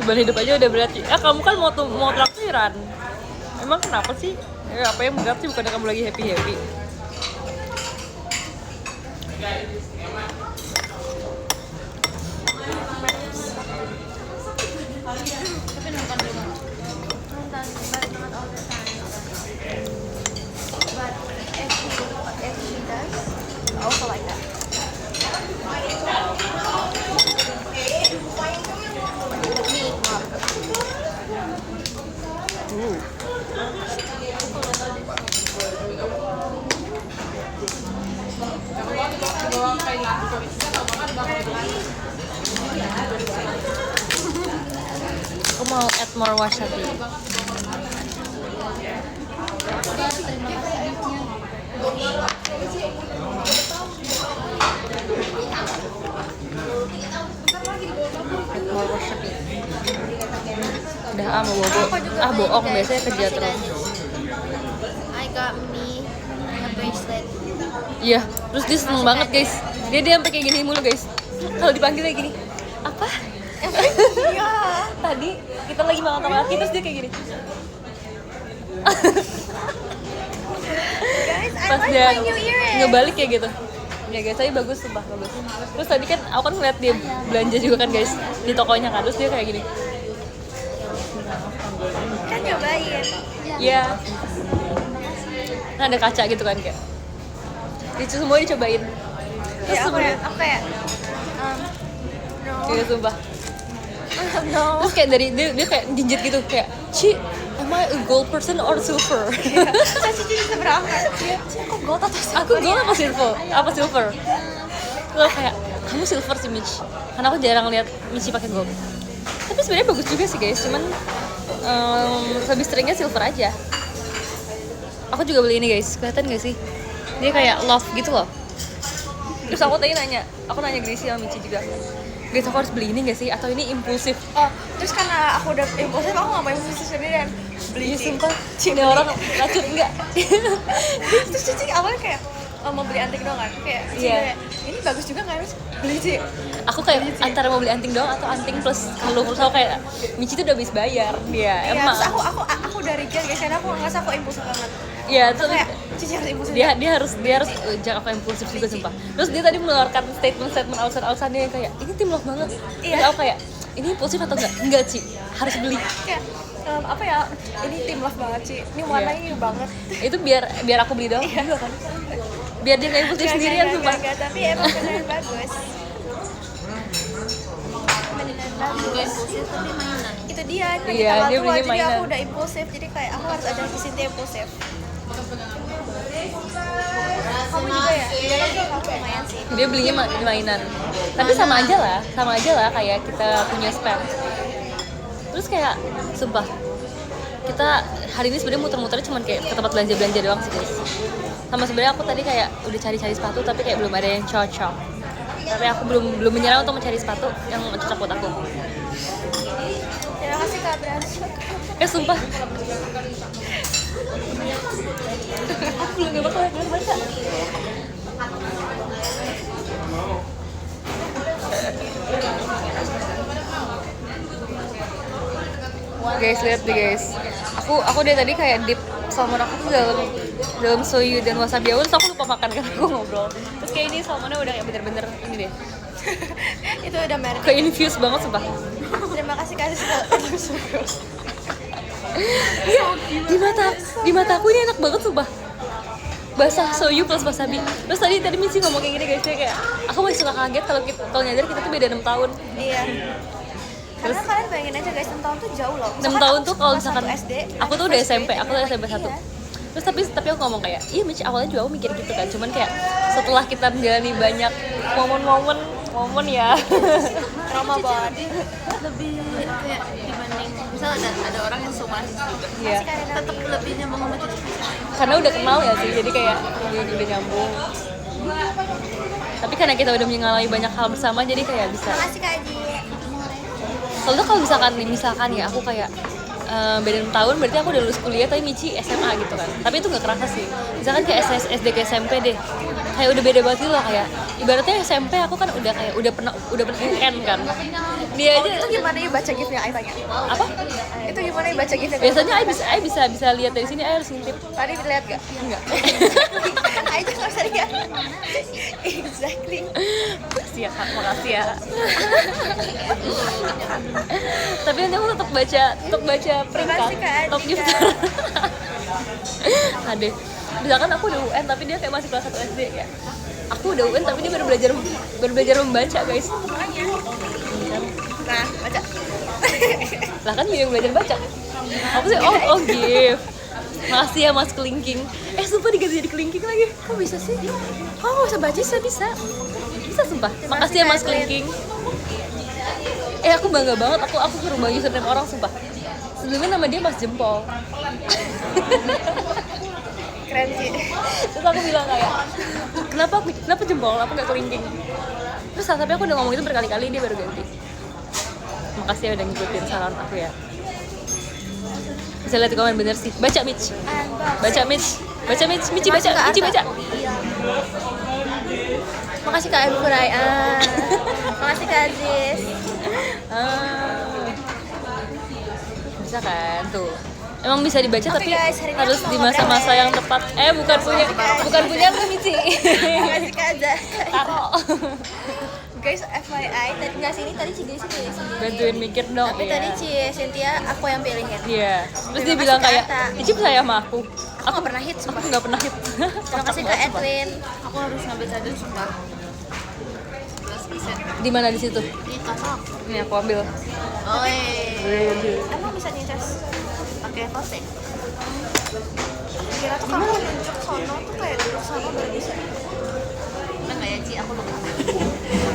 Beban hidup aja udah berat sih. Kamu kan mau traktiran. Emang kenapa sih? Apa yang berat sih, bukannya kamu lagi happy-happy? Tapi nonton dulu. Nonton, but not all the time. But if she does, I also like that. Aku mau add more wasabi. Add more wasabi. Udah mau bobo. Bohong biasanya kerja terus. I got me a bracelet. Iya, terus dia seneng banget guys. Dia sampai kayak gini mulu guys. Kalau dipanggil kayak gini, apa? Iya. Tadi kita lagi makan laki terus dia kayak gini. Guys, I Pas like dia my new earrings. ngebalik kayak gitu. Ya guys, tapi bagus sumpah, bagus. Terus tadi kan aku kan ngeliat dia belanja juga kan guys di tokonya kan, terus dia kayak gini. Kan nyobain. Iya. Nah ada kaca gitu kan kayak. Semua dicobain. Terus Ya, aku sebenernya- kayak no. Iya sumpah. No. Terus kayak dari dia kayak jinjit gitu kayak, "Ci, am I a gold person or silver?" Saya sih bisa berangkat. Ci, aku gold atau silver? Aku gold apa silver? Apa silver? Terus kayak, "Kamu silver sih Mitch." Karena aku jarang lihat Mitch pakai gold. Tapi sebenarnya bagus juga sih guys, cuman lebih seringnya silver aja. Aku juga beli ini guys, kelihatan gak sih? Dia kayak love gitu loh. Terus aku tadi aku nanya Gracie sama Michi juga, Grace aku harus beli ini gak sih? Atau ini impulsif? Oh, terus karena aku udah impulsif, aku gak mau impulsif sendirian. Beli Iya Ci. sumpah, ini orang racun enggak? Terus Cici awalnya kayak mau beli anting doang kan? Kayak Ci, Iya. kayak, ini bagus juga nggak harus beli Ci. Aku kayak antara mau beli anting doang atau anting plus kalung. Terus aku kayak, Michi tuh udah habis bayar dia, Iya, emang. terus aku udah reject guys, karena aku ngerasa aku impulsif banget. Iya, Terus terus kayak Cici harus impulsif. dia harus jangan aku impulsif juga sumpah. Terus dia tadi mengeluarkan statement alasan-alasannya yang kayak ini tim love banget. Iya. Terus aku kayak ini impulsif atau enggak? Enggak Ci, harus beli. Kayak apa ya? Ini tim love banget Ci. Ini warnanya new banget. Itu biar aku beli doang juga kan. Biar dia nggak impulsif sendirian sumpah. Tapi emang beneran bagus. Beneran juga impulsif tapi mainan. Itu dia, lagi Iya, tanggal dia tua, beli jadi mainan. aku udah impulsif. Jadi kayak aku harus ada si Cynthia impulsif. Kamu juga ya? Iya kan kamu lumayan sih. Dia belinya mainan. Tapi sama aja lah kayak kita punya spare. Terus kayak sumpah kita hari ini sebenarnya muter-muternya cuman kayak ke tempat belanja doang sih guys. Sama sebenarnya aku tadi kayak udah cari-cari sepatu tapi kayak belum ada yang cocok. Tapi aku belum menyerah untuk mencari sepatu yang cocok buat aku. Terima kasih Kak Brans. Sumpah. Aku belum baca. Guys, lihat deh guys. Aku dari tadi kayak dip salmon aku tuh dalam soyu dan wasabi awal, terus aku lupa makan karena aku ngobrol. Terus kayak ini salmonnya udah kayak bener-bener ini deh. Itu udah merit. Kayak infused banget sumpah. Terima kasih Kak Iya, di mataku ini enak banget sumpah. Basah soyu plus wasabi. Terus tadi Michi ngomong kayak gini guys, kayak aku masih suka kaget kalau nyadar kita tuh beda 6 tahun. Iya. Karena kalian bayangin aja guys, 6 tahun tuh jauh loh. 6 tahun tuh kalau misalkan kelas 1 SD, aku tuh udah SMP, aku tuh jadi SMP 1. iya. Terus tapi aku ngomong kayak, iya Mitch awalnya juga aku mikir gitu kan, cuman kayak setelah kita menjalani banyak momen ya. Trauma banget. Lebih kayak dibanding misal ada orang yang sumanis juga. Iya. Tetap lebihnya mengemet itu. Karena udah kenal ya sih, jadi kayak udah nyambung. Tapi karena kita udah mengalami banyak hal bersama, jadi kayak bisa. Makasih Kak Ji. Soalnya kalau misalkan ya aku kayak beda 6 tahun berarti aku udah lulus kuliah tapi Michi SMA gitu kan. Tapi itu nggak kerasa sih. Misalkan kayak SD ke SMP deh. Kayak udah beda banget gitu loh, kayak ibaratnya SMP aku kan udah pernah UN kan. Dia aja Itu gimana ya baca gift-nya Ai tanya? apa? Itu gimana ya baca gift-nya? Biasanya Ai bisa lihat dari sini, Ai harus ngintip. Tadi lihat gak? Enggak. Ai juga nggak bisa lihat. Exactly. Makasih ya Kak, makasih ya. Tapi nanti aku tetap baca peringkat Makasih, Kak top Adika. gift. Adeh. Misalkan aku udah UN tapi dia kayak masih kelas 1 SD ya. Aku udah UN tapi dia baru belajar membaca, guys. Nah, baca. Lah kan dia yang belajar baca. Aku sih gift. Makasih ya Mas Kelingking. Sumpah diganti jadi Kelingking lagi. Kok bisa sih? Kok nggak usah baca sih? Bisa sumpah. Makasih ya Mas Kelingking. Aku bangga banget. Aku ke rumah username orang sumpah. Sebelumnya nama dia Mas Jempol. Keren sih. Terus aku bilang kayak, kenapa jempol? Aku nggak kelingking. Terus tapi aku udah ngomong itu berkali-kali, dia baru ganti. Makasih ya udah ngikutin saran aku ya. Bisa lihat di komen bener sih. Baca Mitch. Michi baca. Makasih Kak Ibu Rai. Makasih Kak Aziz. Bisa kan tuh. Emang bisa dibaca Oke, tapi guys, hari ini harus aku di mau masa-masa ngobrol. yang tepat. Bukan punya lu Michi. Makasih Kak Azza. Taro. Guys, FYI, tadi Ci pilih sendiri. Bantuin mikir dong. Tapi iya. tadi Cynthia aku yang pilihin. Iya. Terus dia Terima bilang kasih, kayak, Kak Ata. Ici percaya sama aku. Aku nggak pernah hit, Aku sumpah. nggak pernah hit. Terima kasih Kak Edwin. Aku harus ngambil cadur sumpah. 11%. Di mana di situ? Ini cocok. Nih aku ambil. Emang bisa nyecas? Pakai kosek. Kira tuh kamu nunjuk sono tuh kayak duduk sono baru bisa. Ada nggak ya Ci? Aku lupa.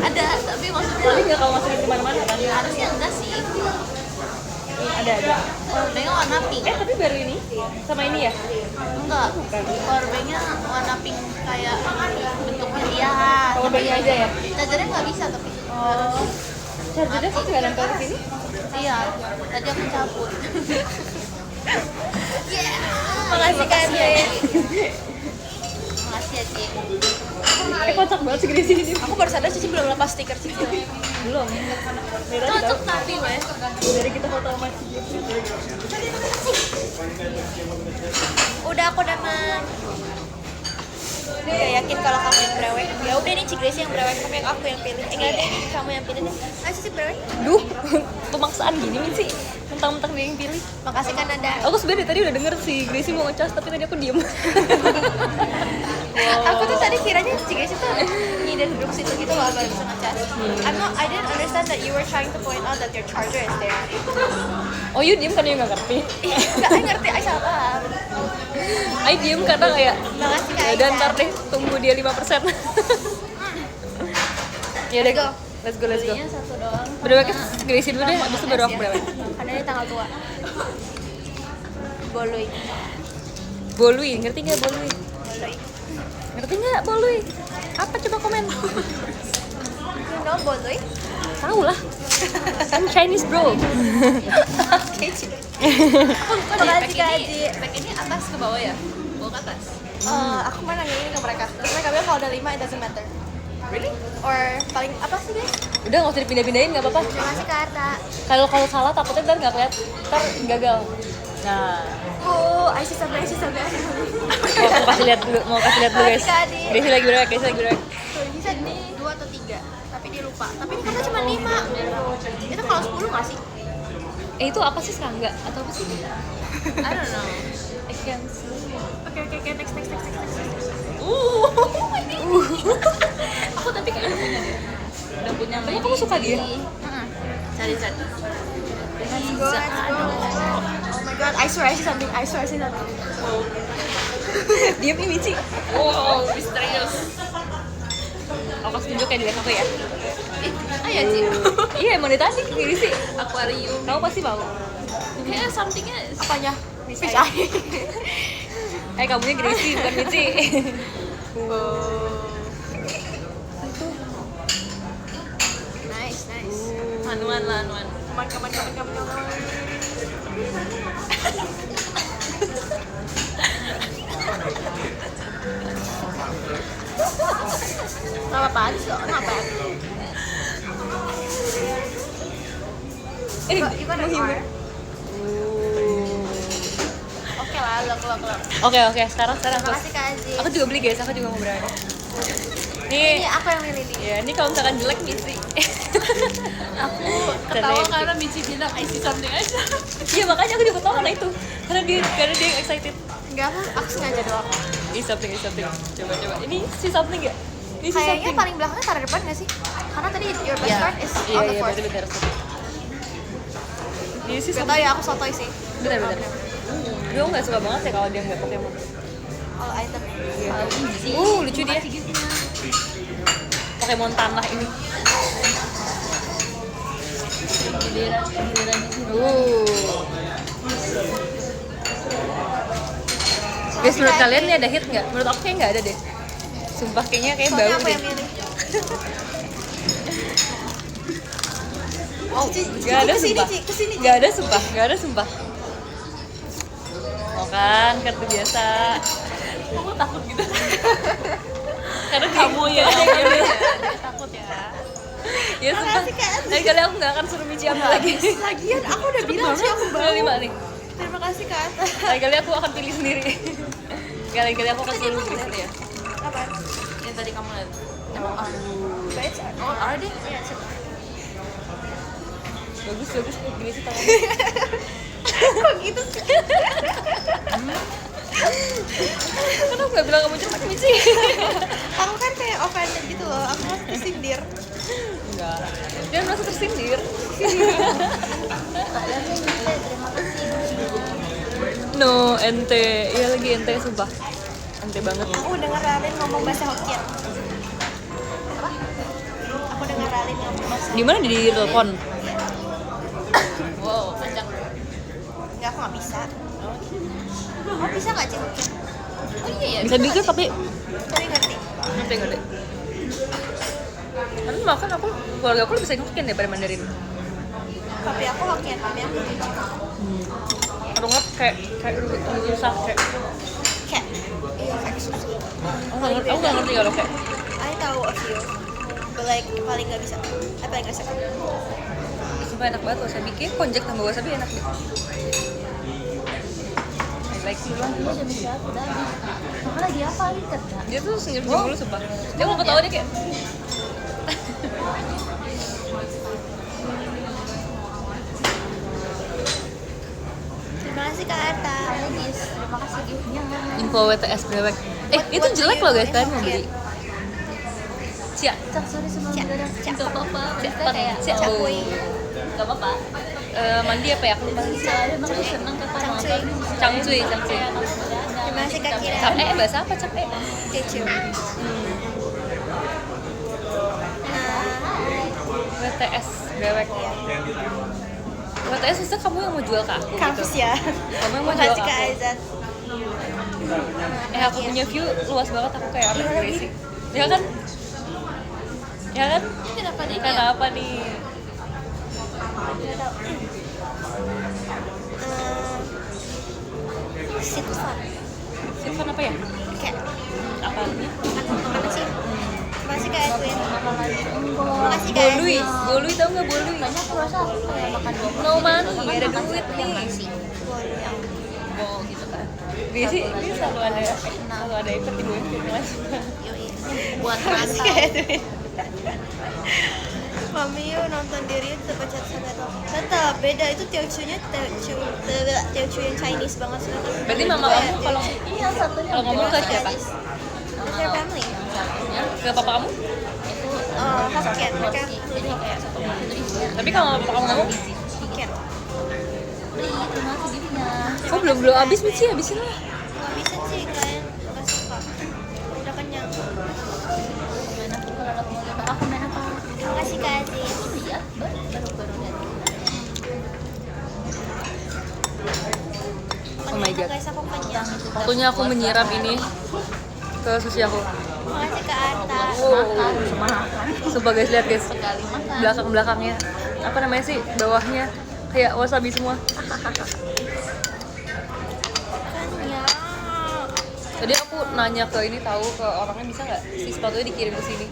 Ada, tapi maksudnya Tapi nggak kalau masukin kemana-mana kan? harusnya enggak sih. Ada. Powerbanknya warna pink. Tapi baru ini sama ini ya? Enggak. Powerbanknya warna pink kayak bentuknya iya. Powerbanknya aja ya? Chargernya nggak bisa tapi. Oh. Chargernya kok nggak nempel ke sini? Iya. Tadi aku cabut. Makasih Kak Edwin. Makasih ya Ci. Kocak banget sih di sini. Aku baru sadar Cici belum lepas stiker Cici. Belum. Cocok tapi weh. Dari kita foto sama Cici. Udah aku udah Gak yakin kalau kamu yang brewek. Ya udah ini Cici yang brewek, kamu yang aku yang pilih. Enggak deh, kamu yang pilih deh. Ayo Cici brewek. Duh, pemaksaan gini sih. Mentang-mentang dia yang pilih. Makasih kan ada. Aku sebenarnya tadi udah denger sih Gracie mau ngecas tapi tadi aku diem. Aku tuh tadi kiranya jika itu ngide duduk situ gitu loh baru bisa ngecas. I didn't understand that you were trying to point out that your charger is there. Oh, you diem karena you nggak ngerti. Enggak, I ngerti, I salah paham. I diem karena kayak Makasih Kak udah Aisyah. ntar deh tunggu dia 5%. Ya udah, Let's go. let's go. Belinya satu doang. Berapa kes Gracie dulu deh, abis itu baru aku berapa? Karena ini tanggal tua. Boluy. Bolui, ngerti nggak bolui? Boluy. Ngerti nggak bolui? Apa coba komen? You know boluy? Tahu lah. I'm Chinese bro. Oke, Ci. Makasih Kak Aji. Pack ini atas ke bawah ya? Bawah ke atas. Aku mau nanya ini ke mereka. Terus mereka bilang kalau ada 5 it doesn't matter. Really? Or paling apa sih guys? Udah nggak usah dipindah-pindahin nggak apa-apa. Terima kasih Kak Arta. Kalau salah takutnya ntar nggak kelihatan, ntar gagal. Nah, I see something. mau kasih lihat dulu guys. Makasih, Kak Adi. Gracie lagi berapa? Gracie lagi berapa? Tuh, bisa nih 2 atau 3. Tapi dia lupa. Tapi ini katanya cuma 5. Itu kalau 10 nggak sih? Itu apa sih serangga atau apa sih? I don't know. I can't see. Oke, next. Aku tapi kayak udah punya Kamu kamu suka dia? Cari. Let's go. Oh my god, I swear I see something. Diam nih Mici. Wow, misterius. Aku kasih tunjuk ya di aku ya. Ya Ci. Iya emang dari tadi gini sih. Aquarium. Kamu pasti mau. Kayaknya somethingnya Apanya? Fish eye. eye. Kamunya Gracie bukan Mici. Nice. Hanuan. Come on. Nama apaan sih? Kenapa? Ini You got an menghibur. R? Oke lah, look. Oke, sekarang Terima terus. kasih Kak Aji. Aku juga beli guys, aku juga mau berani. Ini Nih, aku yang milih nih. ya ini kalau misalkan jelek Mici. aku ketawa karena Michi bilang I see something aja. Iya makanya aku juga ketawa karena itu. Karena dia yang excited. Enggak, aku sengaja doang. Ini something. Coba. Ini si something ya? Ini si Kayaknya something. paling belakangnya taruh depan nggak sih? Karena tadi your best part is Iya, on the fourth. berarti bentar. Ini si Gak something. tau ya, aku sotoy sih. Bentar. Gue nggak suka banget ya kalau dia nggak Pokemon. All item. Lucu dia. Pokemon tanah ini. Giliran di sini. Guys, menurut kalian ini ada hit nggak? Menurut aku kayak nggak ada deh. Sumpah kayaknya Soalnya bau aku deh. yang milih. Gak ada sumpah. Kesini. Gak ada sumpah. Mau kan, kartu biasa. Kamu takut gitu. Karena Kamu ya. Takut ya. Ya sumpah. Makasih, Kak. Lain kali aku nggak akan suruh Michi ambil lagi. Lagian aku udah bilang sih aku Udah bau. 5 nih. Terima kasih Kak Atta. Lain kali aku akan pilih sendiri. Gak lain kali aku akan suruh Gracie ya. Apa? Yang tadi kamu lihat. Emang R. Baik. Oh, R deh. Iya, coba. Bagus Gracie tangan. Kok gitu sih? Kenapa nggak bilang kamu jelek Michi? Aku kan kayak offended gitu loh. Aku harus kesindir. Enggak. Dia merasa tersindir. No, ente. Iya lagi ente sumpah. Ente banget. Aku denger Ralin ngomong bahasa Hokkien. Apa? Aku denger Ralin ngomong bahasa. Di mana di telepon? Wow, kencang. Enggak, aku nggak bisa. Kamu bisa nggak Cik Hokkien? Oh iya ya. Bisa dikit tapi Tapi ngerti. ngerti nggak deh. Kan makan aku keluarga aku lebih sering Hokkien daripada Mandarin. Papi aku Hokkien, mami aku Hokkien. Atau nggak kayak susah kayak. Kayak, iya kayak susah. Aku nggak ngerti kalau kayak. I tahu a few. But like, paling nggak bisa. Paling nggak suka. Sumpah enak banget wasabi. Kayak konjak tambah wasabi enak deh. I like it. Maka lagi apa lagi kerja? Dia tuh senyum-senyum dulu sumpah. Dia mau ketawa dia kayak. Terima kasih Kak Arta. Terima kasih giftnya. Info WTS brewek. Itu jelek loh guys, kalian mau beli. Cia, Cak, sorry sebelum Cak, begadang. cak. Gak apa-apa. Cak, Maksudnya kayak cak. Cakui. gak apa-apa. mandi apa ya? Aku lupa. Soalnya emang aku seneng kakak Cangcuy. nonton. Cangcuy, cangcuy. Terima kasih Kak Kira. Bahasa apa capek? Teacher. WTS, bewek. WTS maksudnya kamu yang mau jual ke aku Kampus gitu? ya. Kamu yang mau jual Makasih ke Kak aku? Aizat. Aku punya view luas banget, aku kayak orang crazy. Ya kan? Ya kan? Kenapa dia? Kenapa nih? Sitfan. Sifan apa ya? Kayak Apa ini? apa sih? Makasih Kak Edwin. Makasih Kak Bolui, Edwin. Bolui tau nggak Bolui? Banyak aku rasa aku kayak makan No money, nggak ada duit nih. Boleh. Oh gitu kan? Dia sih, dia selalu ada effort di bawah kelas. Yoi. Buat Makasih mantap. Kak Edwin. Mami yuk nonton diri tetap baca sampai tahu. Tetap beda itu Teochew-nya Teochew yang Chinese banget sedangkan. Berarti mama kamu kalau Iya, satunya kalau ngomong ke siapa? What's your family? satunya Ke papa kamu? itu Hokkien mereka jadi kayak satu buku itu isinya Tapi kalau papa kamu ngomong, Hokkien. beli terima kasih giftnya. kok belum habis Michi, habisin lah. Habisin sih kalian nggak suka. Udah kenyang. Main aku kalau aku mau lihat aku main apa? Makasih Kak Aziz. Iya, baru lihat. Oh my God. Guys aku kenyang. Waktunya aku menyiram ini ke sushi aku. Makasih Kak Arta. Makan, makan. Sumpah guys, lihat guys, Sekali makan. belakang-belakangnya apa namanya sih, bawahnya kayak wasabi semua. Kenyang. Tadi aku nanya ke ini, tahu ke orangnya bisa nggak si sepatunya dikirim ke sini.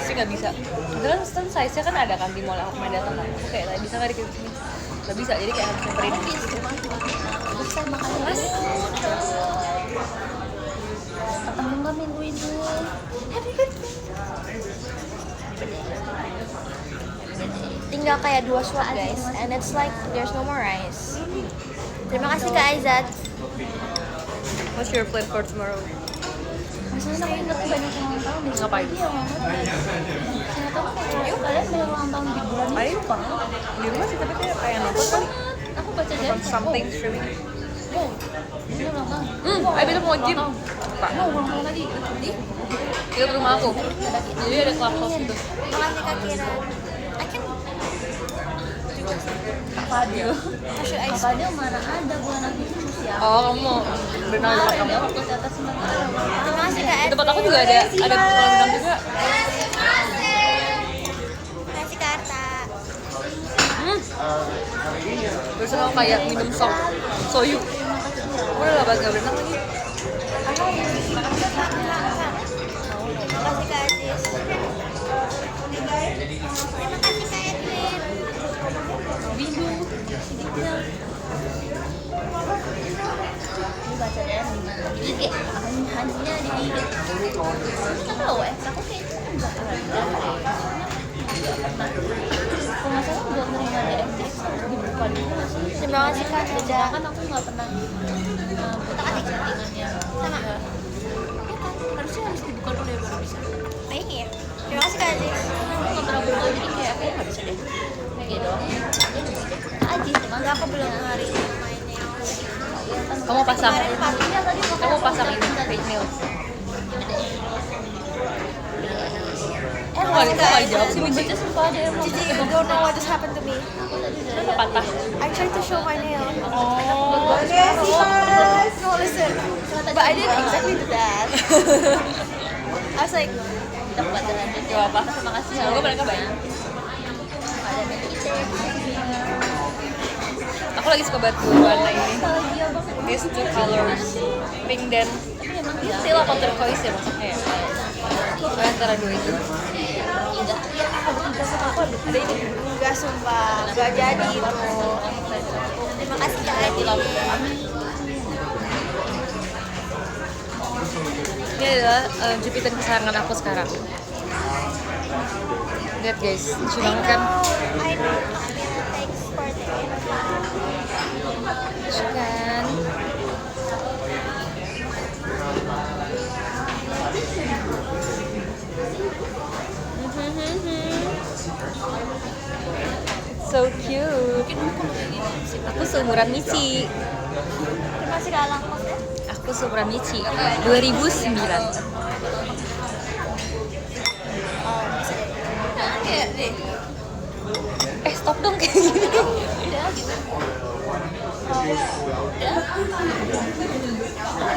Sih nggak bisa. Karena kan size-nya kan ada kan di mall yang aku main datang kan. Aku kayak bisa nggak dikirim ke sini? Nggak bisa, jadi kayak harus nyamperin. Terus saya makan lagi. Ketemu nggak minggu ini? Happy birthday. Tinggal kayak 2 swap guys, and it's like there's no more rice. Terima kasih Kak Aizat. What's your plan for tomorrow? Maksudnya aku inget banyak yang ulang tahun nih. Ngapain? Iya, ulang tahun. Saya tahu kayak kalian banyak ulang tahun di bulan ini. Ayo, di rumah sih, tapi kayak pengen nonton kali. Aku baca Nonton jadi something streaming. Wow, ini ulang tahun. Ayo besok mau gym. Pak, Mau ulang tahun lagi. Di dekat rumah aku. Jadi ada clubhouse gitu. Makasih Kak Kira. I can Fadil. should I Fadil mana ada bulan Agustus ya? Oh, kamu mau berenang di tempat Kemarin kamu? ya waktu di atas sementara. Terima kasih Kak Di Edwin. tempat aku juga ada kolam renang juga. Terima kasih Kak Arta. Terus aku kayak minum soyu. Udah lah, gak berenang lagi. Terima kasih Kak Aziz. Terima kasih Kak Edwin. Bingung. Sedikitnya. Ini bacanya di mana? Di IG. Hanya di IG. Nggak tahu aku kayaknya nggak ada. Kalau nggak salah buat nerima DMTX harus dibuka dulu nggak sih? Terima kasih Kak Deda. Sedangkan aku nggak pernah buka settingannya. Sama. Ya kan? Harusnya harus dibuka dulu ya baru bisa. Iya. Terima kasih Kak Aziz. Aku nggak pernah buka jadi kayak aku nggak bisa deh. Kayak gitu doang. Aji cuma Enggak, aku belum hari ini mainnya. Kamu pasang. Kemarin paginya tadi Kamu pasang ini fake nails. Kok nggak dijawab sih, Michi? baca sumpah ada yang mau Cici, you don't know what just happened to me. Kenapa patah? I tried to show my nail. Oh, No, listen. But I didn't exactly do that. I was like, kita buat lanjut gak apa-apa. Terima kasih. Semoga mereka banyak. ada kita Aku lagi suka banget warna ini. nostalgia banget These two colors, pink dan tapi memang ya teal apa turquoise ya maksudnya ya? Oh, antara dua itu. tidak ya aku suka aku Ada ini. enggak sumpah, enggak jadi itu. Terima kasih Kak Adi. Ini adalah jepitan kesayangan aku sekarang. Lihat guys, lucu banget kan? I know. Thanks for the info. Lucu kan? Aku seumuran Michi. Masih dalam maksudnya? Aku seumuran Michi. 2009. Bisa deh. Nah, kayak deh. Stop dong kayak gini. Udah gitu.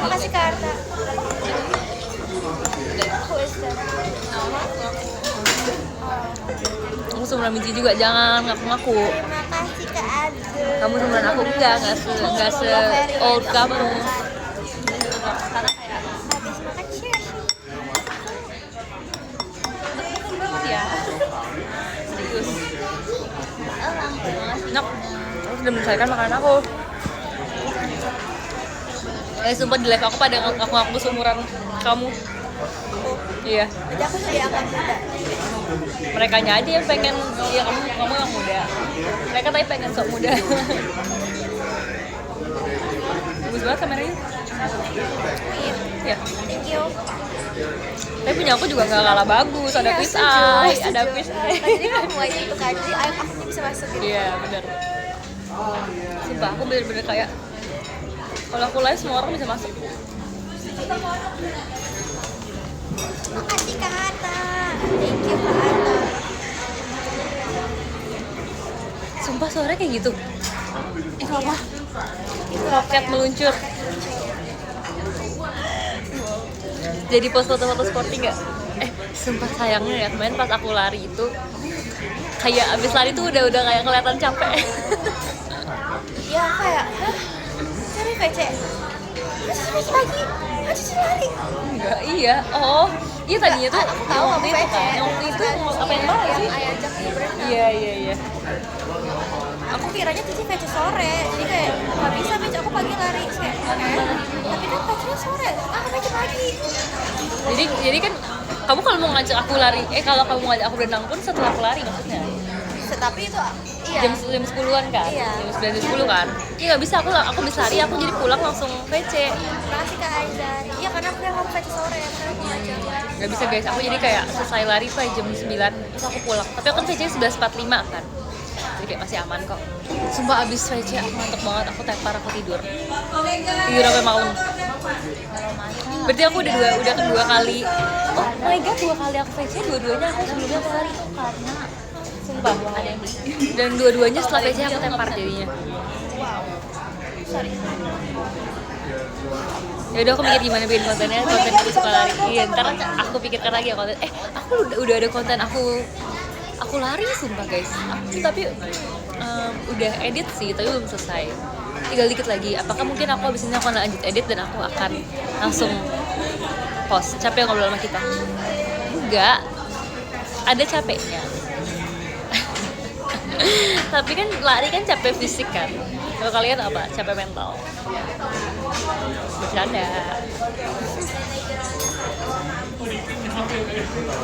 Makasih Kak Arta. Who is that? Aku seumuran Michi juga, jangan ngaku-ngaku. Terima kasih Kak Arta. Kamu seumuran aku enggak se old kamu. Karena kayak Habis makan cheers. Ya. Serius. orang makasih. Nok, aku sudah menyelesaikan makanan aku. Sumpah di live aku pada ngaku seumuran kamu. Iya. Jadi aku sudah dianggap muda. Merekanya aja yang pengen, ya kamu yang muda. Mereka tapi pengen sok muda. Bagus banget kameranya. Ya. Thank you. Tapi punya aku juga nggak kalah bagus. Ada quiz eye, ada quiz eye. Jadi kamu aja itu kan. Jadi aku bisa masuk gitu. Iya benar. Sumpah aku bener-bener kayak kalau aku live semua orang bisa masuk. Makasih Kak Arta. Thank you Kak Arta. Sumpah suaranya kayak gitu. Itu apa? Roket meluncur. Jadi post foto-foto sporty nggak? Sumpah sayangnya ya kemarin pas aku lari itu kayak abis lari tuh udah kayak kelihatan capek. Ya kayak, hah? Cari VC. Masih pagi. Masih lari. Enggak, iya. Oh, iya tadinya tuh Aku tahu waktu kamu itu VC. kan. Waktu itu apa yang malah sih? Ayah ajak dia berenang. Iya. Aku kiranya Cici VC sore. Jadi kayak nggak bisa VC aku pagi lari. Terus kayak oke. Tapi kan VC sore. Aku VC pagi. Jadi kan kamu kalau mau ngajak aku lari, kalau kamu mau ngajak aku berenang pun setelah aku lari maksudnya. Tapi itu iya. Jam 10-an kan? Iya. Jam 9 jam 10 kan? Iya nggak bisa, aku bisa lari, aku jadi pulang langsung VC. Makasih Kak Aizan. Iya karena aku bilang kamu VC sore. Karena aku ngajak. Nggak bisa guys, aku jadi kayak selesai lari tuh jam 9, terus aku pulang. Tapi aku kan VC 11.45 kan? Jadi kayak masih aman kok. Sumpah abis VC aku ngantuk banget, aku tepar, aku tidur. Tidur sampai malam. Berarti aku udah kedua kali. Oh my god, 2 kali aku VC, dua-duanya aku sebelumnya aku lari. Karena Sumpah. ada yang Dan dua-duanya setelah VC aku tepar jadinya. Sorry. Ya udah aku mikir gimana bikin konten aku suka lari. Iya, ntar aku pikirkan lagi ya konten. Aku udah ada konten aku lari sumpah guys. Aku tapi udah edit sih, tapi belum selesai. Tinggal dikit lagi. Apakah mungkin aku abis ini akan lanjut edit dan aku akan langsung post. Capek ngobrol sama kita? Enggak. Ada capeknya. Tapi kan lari kan capek fisik kan. Kalau kalian apa? Capek mental. Bercanda.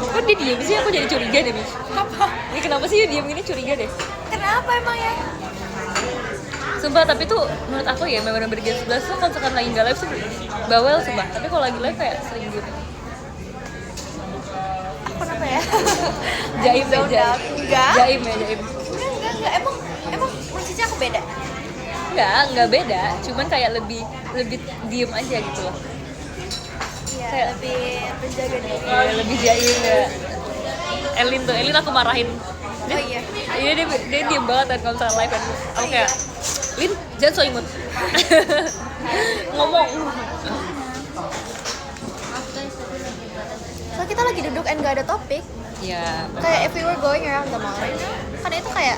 Kok dia diem sih? Aku jadi curiga deh, Miss. Apa? Ini kenapa sih dia diem gini curiga deh? Kenapa emang ya? Sumpah, tapi tuh menurut aku ya memang bergen 11 tuh kalau misalkan lagi nggak live tuh bawel sumpah. Tapi kalau lagi live kayak sering diem. Kenapa ya? Jaim deh, jaim. Enggak. Jaim ya, jaim. Enggak. Emang posisinya aku beda. Enggak beda. Cuman kayak lebih diem aja gitu loh. Iya, Kayak- lebih menjaga diri. Iya, lebih jaim ya. Elin aku marahin. Oh iya. Iya dia diem banget kan kalau misalnya live kan. Aku kayak, Lin jangan so imut. Ngomong. So kita lagi duduk and gak ada topik. Ya, Kayak if we were going around the mall. Karena itu kayak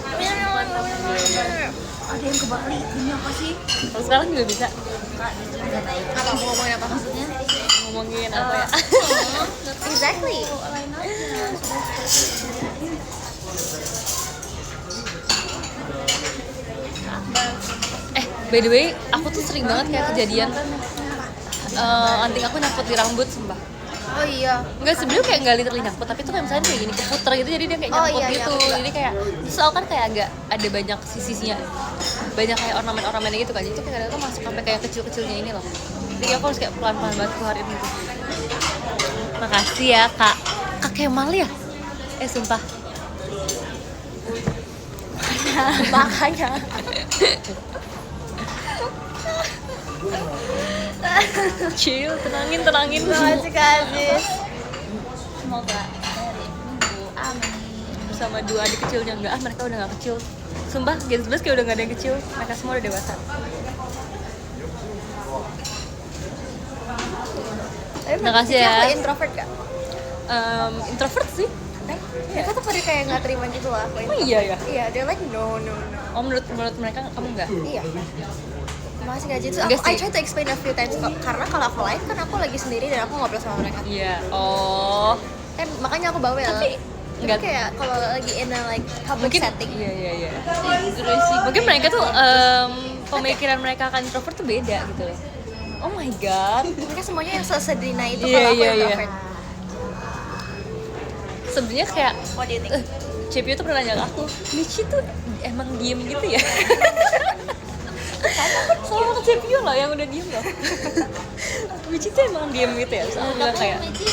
ada yang ke Bali. Ini apa sih? kalau sekarang juga bisa apa mau ngomongin apa? Maksudnya? ngomongin apa ya? Exactly. By the way, aku tuh sering banget kayak kejadian anting aku nyangkut di rambut sumpah. Oh iya. Enggak, sebenarnya kayak nggak literally nyangkut, tapi tuh kayak misalnya kayak gini keputer gitu, jadi dia kayak Oh, nyangkut iya, gitu. iya. Jadi kayak soal kan kayak agak ada banyak sisinya, banyak kayak ornamen-ornamennya gitu kan. Itu kayak kadang-kadang masuk sampai kayak kecil-kecilnya ini loh. Jadi aku harus kayak pelan-pelan banget keluarin gitu. Makasih ya Kak Kemal ya. Sumpah. Makanya. Chill, tenangin. Makasih Kak Aziz. Semoga hari Minggu amin. Bersama 2 adik kecilnya. Enggak, mereka udah gak kecil. Sumpah, Gen 11 kayak udah gak ada yang kecil. Mereka semua udah dewasa. Makasih ya. Aku introvert Kak. Introvert sih. Mereka tuh pada kayak nggak terima gitu lah aku Oh introvert. iya ya? Iya, they're like no. Oh, menurut mereka kamu enggak? Iya. Makasih Kak Aziz. Enggak I sih. try to explain a few times kok. Karena kalau aku live kan aku lagi sendiri dan aku ngobrol sama mereka. Iya. Oh. Makanya aku bawel. Tapi Tapi enggak. kayak kalau lagi in a like public Mungkin setting. Iya. Mungkin mereka tuh pemikiran mereka akan introvert tuh beda gitu loh. Oh my god. Mereka semuanya yang sesedina itu Iya, kalau aku iya. introvert. Sebenarnya kayak What do you think? Cepio tuh pernah nanya ke aku, Michi tuh emang diem gitu ya? Sama ke Cepio loh yang udah diem loh. Michi tuh emang diem gitu ya? Terus aku bilang Tapi kayak, Michi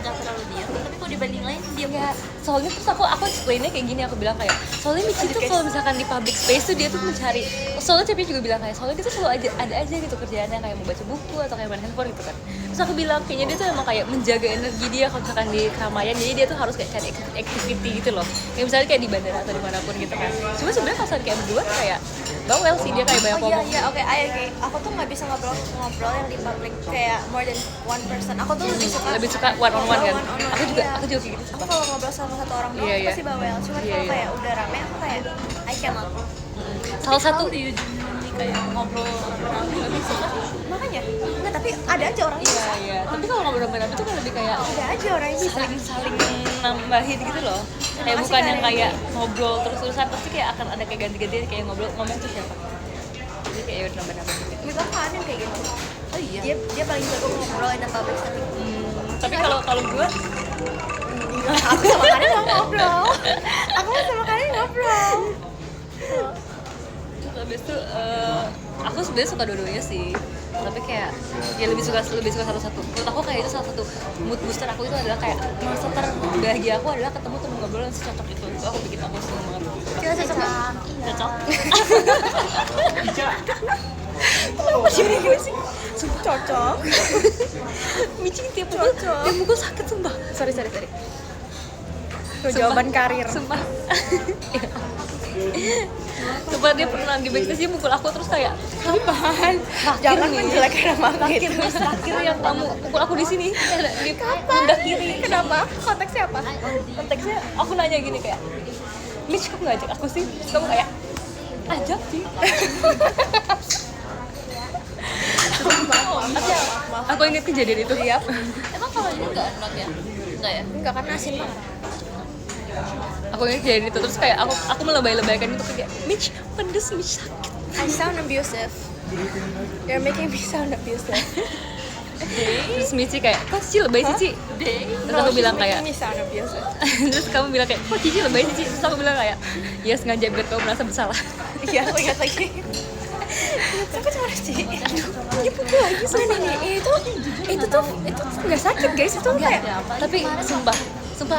nggak terlalu diam, tapi kalau dibanding lain diam. ya soalnya terus aku explainnya kayak gini, aku bilang kayak soalnya Michi tuh kalau misalkan di public space tuh dia tuh mencari, soalnya Cepio juga bilang kayak soalnya dia tuh selalu ada aja gitu kerjaannya kayak mau baca buku atau kayak main handphone gitu kan. Terus aku bilang kayaknya dia tuh emang kayak menjaga energi dia kalau misalkan di keramaian, jadi dia tuh harus kayak cari activity gitu loh, kayak misalnya kayak di bandara atau dimanapun gitu kan. Cuma sebenarnya pas kayak berdua kayak bawel sih, dia kayak banyak Oh iya ngomong. iya, oke, I agree. Aku tuh nggak bisa ngobrol yang di public kayak more than one person. Aku tuh lebih suka one on one kan. one-on-one, Aku juga iya. kayak gitu Aku sumpah. kalau ngobrol sama satu orang doang Iya, iya. pasti bawel. Cuma Iya, kalau iya. kayak udah rame aku kayak I cannot. Salah satu Kayak ngobrol rame-rame nggak bisa kan? Makanya enggak, tapi ada aja orang iya. Tapi kalau ngobrol rame-rame tuh kan lebih kayak ada aja orang yang bisa. saling nambahin gitu loh. Kayak Makasih, bukan yang Kak kayak Reni. ngobrol terus-terusan, pasti kayak akan ada kayak ganti-gantian kayak ngomong tuh siapa. Jadi kayak udah nambah-nambah gitu. Gitu aku aneh kayak gitu. Oh iya. Dia paling jago ngobrol in a public setting. Tapi kalau gue Aku sama Karin nggak ngobrol. Aku sama Karin ngobrol. habis itu aku sebenarnya suka dua-duanya sih, tapi kayak ya lebih suka satu-satu. Menurut aku kayak itu salah satu mood booster aku itu adalah kayak masa terbahagia aku adalah ketemu temen ngobrol yang secocok itu aku bikin aku seneng banget. Kita cocok nggak? Cocok. Kenapa sih gini sih? Cocok. Micing tiap mukul, tiap mukul sakit sumpah. Sorry. Jawaban karir. Sumpah. Sumpah dia pernah di backstage dia mukul aku terus kayak Kapan? Terakhir Jangan nih. menjelekkan nama terakhir gitu. Miss, terakhir yang kamu pukul aku di sini di pundak kiri. Kenapa? Konteksnya apa? Konteksnya aku nanya gini kayak, Mitch kok nggak ajak aku sih? Terus kamu kayak ajak sih. Aku inget kejadian itu. Iya. Emang kalau ini nggak enak ya? Nggak ya? Enggak, karena asin banget. Aku inget kejadian itu terus kayak aku melebay-lebaykan itu kayak, Mitch pedes, Mitch sakit. I sound abusive. You're making me sound abusive. Terus Michi kayak, kok Cici lebay Cici? Terus aku bilang kayak, me sound abusive. terus kamu bilang kayak, kok Cici lebay Cici? Terus aku bilang kayak, ya sengaja biar kamu merasa bersalah. Iya, aku ingat lagi. Aku cuma sih. Dia pukul lagi sama ini. Itu tuh nggak sakit guys, itu kayak. Tapi sumpah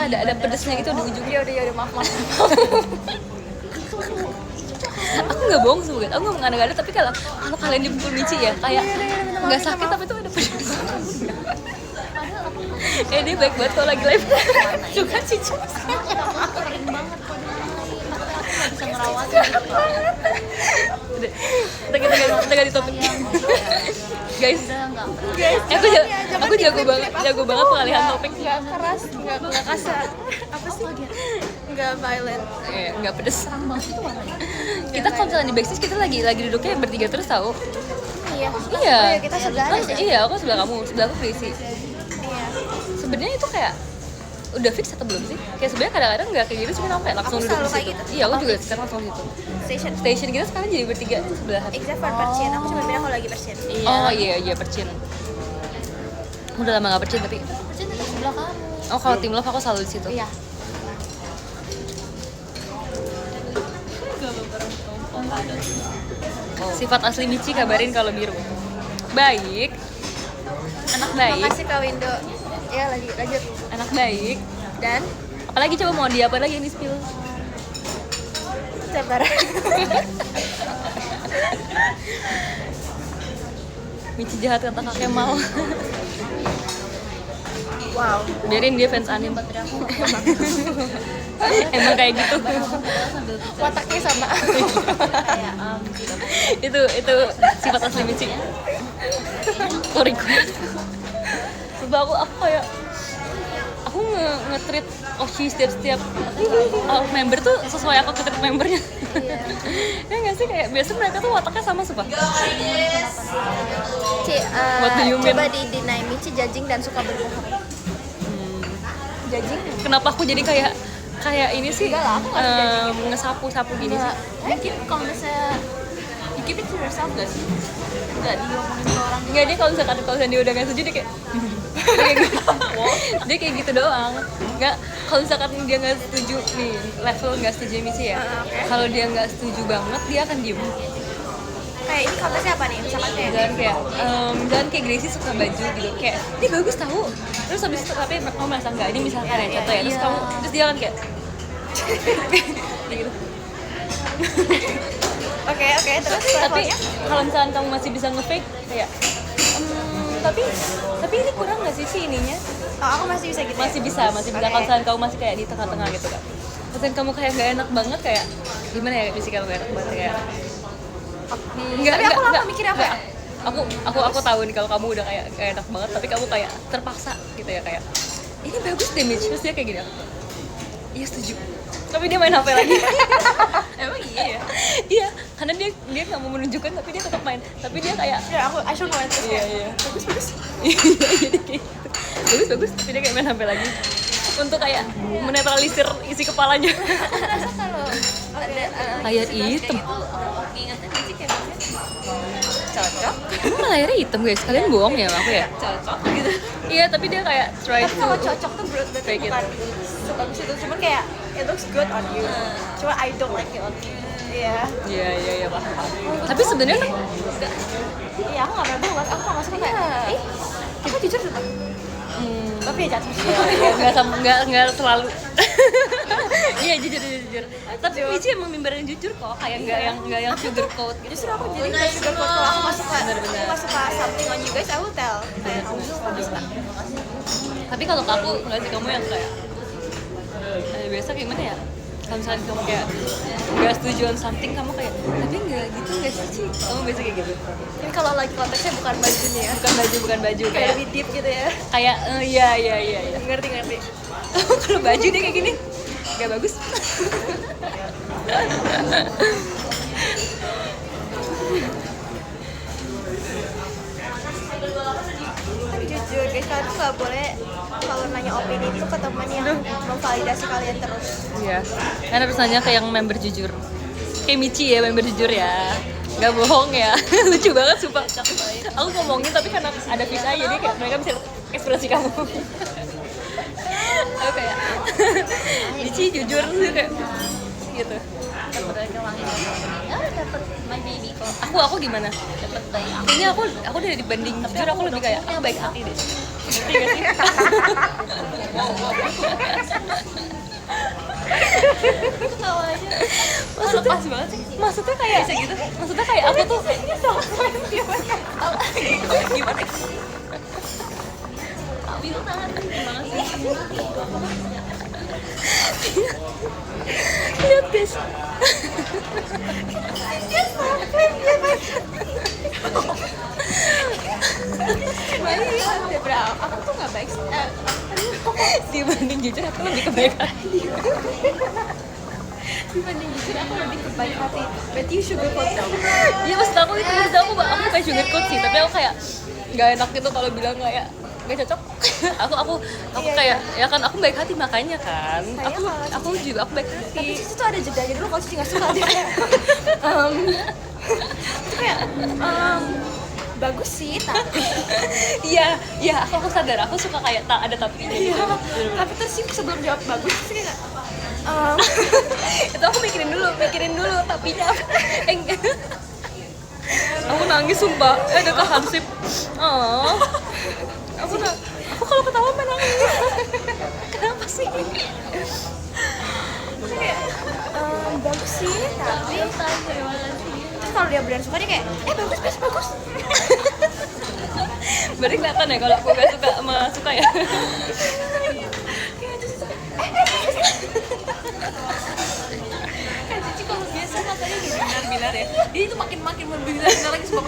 ada pedesnya gitu di ujung. Ya udah maaf. Aku nggak bohong sebenarnya, aku nggak mengada-ngada, tapi kalau kalian dipukul Michi ya kayak nggak sakit tapi tuh ada pedes. Dia baik banget kalau lagi live. Juga sih cuma. Kering banget kok dia nggak bisa ngerawat. Kita ganti topik. Guys, aku jago banget pengalihan topik. Nggak keras, nggak kasar. Apa sih? Nggak violent. Nggak pedes. Terang banget itu warnanya. Kita kalau misalnya di backstage kita lagi duduknya bertiga terus tahu. Iya. Iya. Oh, iya, kita sebelah Terus, aja. iya, aku sebelah kamu, sebelah aku berisi. Iya. Sebenarnya itu kayak udah fix atau belum sih? Kayak sebenarnya kadang-kadang nggak kayak gitu, cuma aku kayak langsung Aku duduk selalu di kayak situ. gitu. Iya, aku juga sekarang langsung di situ. Station. Station kita sekarang jadi bertiga sebelah. Except for percin. Aku cuma bilang kalau lagi percin. Oh iya percin. Udah lama nggak percin tapi. Percin itu sebelah kamu. Oh kalau tim love aku selalu di situ. Iya. Sifat asli Michi kabarin kalau biru. Baik. Anak baik. Makasih Kak Windo. Ya lanjut. Anak baik. Dan Apalagi coba mau dia apa lagi yang di spill? Sabar. Michi jahat kata Kak Kemal. Wow. Biarin dia fans anime. Baterai aku nggak Emang kayak gitu. sambil Wataknya sama. kayak itu sifat asli Michi. Toriku. Coba aku kayak aku nge-treat Oshi setiap member tuh sesuai aku treat membernya. Ya nggak sih, kayak biasa mereka tuh wataknya sama sumpah. What do you mean? Coba di-deny Michi judging dan suka berbohong. Judging? Kenapa aku jadi kayak ini sih? Enggak lah, aku nggak judging. Ngesapu-sapu gini sih. mungkin kalau misalnya you keep it to yourself gak sih? Nggak diomongin ke orang. Enggak, dia kalau misalkan dia udah nggak setuju dia kayak dia kayak gitu doang. Nggak, kalau misalkan dia nggak setuju nih, level nggak setuju Michi ya. Oke. Kalau dia nggak setuju banget dia akan diem. Kayak ini kontesnya apa nih? Misalkan kayak Dan kayak Gracie suka baju gitu, kayak ini bagus tahu. Terus habis itu tapi kamu merasa enggak, ini misalkan ya contoh ya, terus dia kan kayak gitu. Oke, terus Tapi levelnya? kalau misalkan kamu masih bisa nge-fake kayak tapi ini kurang nggak sih ininya? Oh, aku masih bisa gitu. Masih bisa. Oke. Kalau misalkan kamu masih kayak di tengah-tengah gitu kan. Misalkan kamu kayak nggak enak banget, kayak gimana ya, bisa kamu nggak enak banget kayak Tapi aku lama mikir apa ya? Aku tahu nih kalau kamu udah kayak gak enak banget, tapi kamu kayak terpaksa gitu ya, kayak ini bagus damage, terus dia kayak gini, iya setuju, tapi dia main HP lagi. Emang iya ya? Iya, karena dia nggak mau menunjukkan, tapi dia tetap main, tapi dia kayak Ya, I should know it. iya Bagus. jadi kayak gitu. bagus, tapi dia kayak main HP lagi untuk kayak menetralisir isi kepalanya. Aku ngerasa kalau ada Layar hitam. itu ngingetin Michi kayak cocok. Emang layarnya hitam guys, kalian bohong ya sama aku ya? Cocok gitu. Iya, tapi dia kayak try Tapi to kalau cocok tuh berarti Kayak bukan sebagus itu, cuman kayak it looks good on you. Cuma I don't like it on you. Iya. Iya paham. Tapi sebenarnya kan Iya, aku nggak pernah banget. Aku nggak suka kayak, aku jujur suka. Tapi ya jatuh sih. nggak selalu. Iya jujur. Tapi Michi emang member yang jujur kok, kayak nggak yang sugar coat gitu. Justru aku jadi kayak sugar coat kalau aku nggak suka. Bener-bener. Aku nggak suka something on you guys, I will tell. Kayak aku nggak suka. Tapi kalau ke aku nggak sih, kamu yang kayak biasa gimana ya? Kalau misalnya kamu kayak nggak setuju on something, kamu kayak tapi nggak gitu nggak sih Ci? Kamu biasa kayak gitu? Ini kalau lagi konteksnya bukan bajunya ya. Bukan baju Kayak lebih deep gitu ya. kayak iya. Ngerti. Kalau baju dia kayak gini nggak bagus. Tapi jujur guys, kalian tuh nggak boleh kalau nanya opini itu ke teman yang memvalidasi kalian terus. Iya, kan harus nanya ke yang member jujur. Kayak Michi ya, member jujur ya. Gak bohong ya. Lucu banget sumpah. Aku ngomongin tapi karena ada fish eye, jadi kayak mereka bisa lihat ekspresi kamu. Aku kayak Michi jujur sih kayak gitu. Dapat dari wangi. Ya dapat my baby kok. Aku gimana? Dapat dari aku. Kayaknya aku dari dibanding jujur aku lebih kayak aku baik hati deh. Ngerti gak sih? Ketawanya. Maksudnya Lepas banget sih. Maksudnya kayak gitu. Maksudnya kayak aku tuh gimana? Biru tangan gimana sih? Lihat guys. Aku tuh nggak baik. Dibanding jujur aku lebih kebaik hati. Dibanding jujur aku lebih ke baik hati. Berarti you sugar coat dong. Iya maksud aku aku kayak sugarcoat sih, tapi aku kayak nggak enak gitu kalau bilang kayak nggak cocok. aku Iya, kayak ya kan aku baik hati makanya kan. Kayaknya Aku juga aku baik hati. Tapi Cici tuh ada jedanya dulu kalau Cici nggak suka dia kayak itu kayak bagus sih tapi Iya, aku sadar aku suka kayak tak ada tapinya. iya Gitu. tapi terus sih sebelum jawab bagus sih kayak Itu aku mikirin dulu tapinya apa. Enggak. Aku nangis sumpah. Ada ke Hansip. Oh. Aku kalau ketawa menangis. Kenapa sih? Terus kayak bagus sih tapi Terima kasih. terus kalau dia beneran suka dia kayak bagus bagus bagus. Berarti kelihatan ya kalau aku gak suka sama suka ya. Kan Cici kalau biasa matanya udah binar-binar ya. Dia itu makin berbinar-binar lagi sebab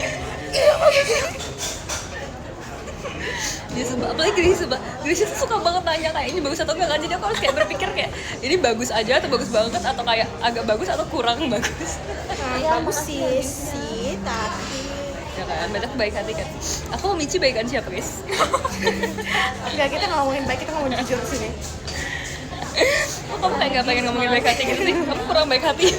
Dia sumpah, apalagi Gracie tuh suka banget nanya kayak ini bagus atau enggak kan. Jadi aku harus kayak berpikir kayak ini bagus aja atau bagus banget atau kayak agak bagus atau kurang bagus. Bagus sih tapi Ya kan, banyak baik hati kan. Aku sama Michi baikan siapa guys? enggak, kita ngomongin baik, kita ngomongin jujur sini. Oh, kamu kayak gak pengen ngomongin baik hati gitu sih? Kamu kurang baik hati.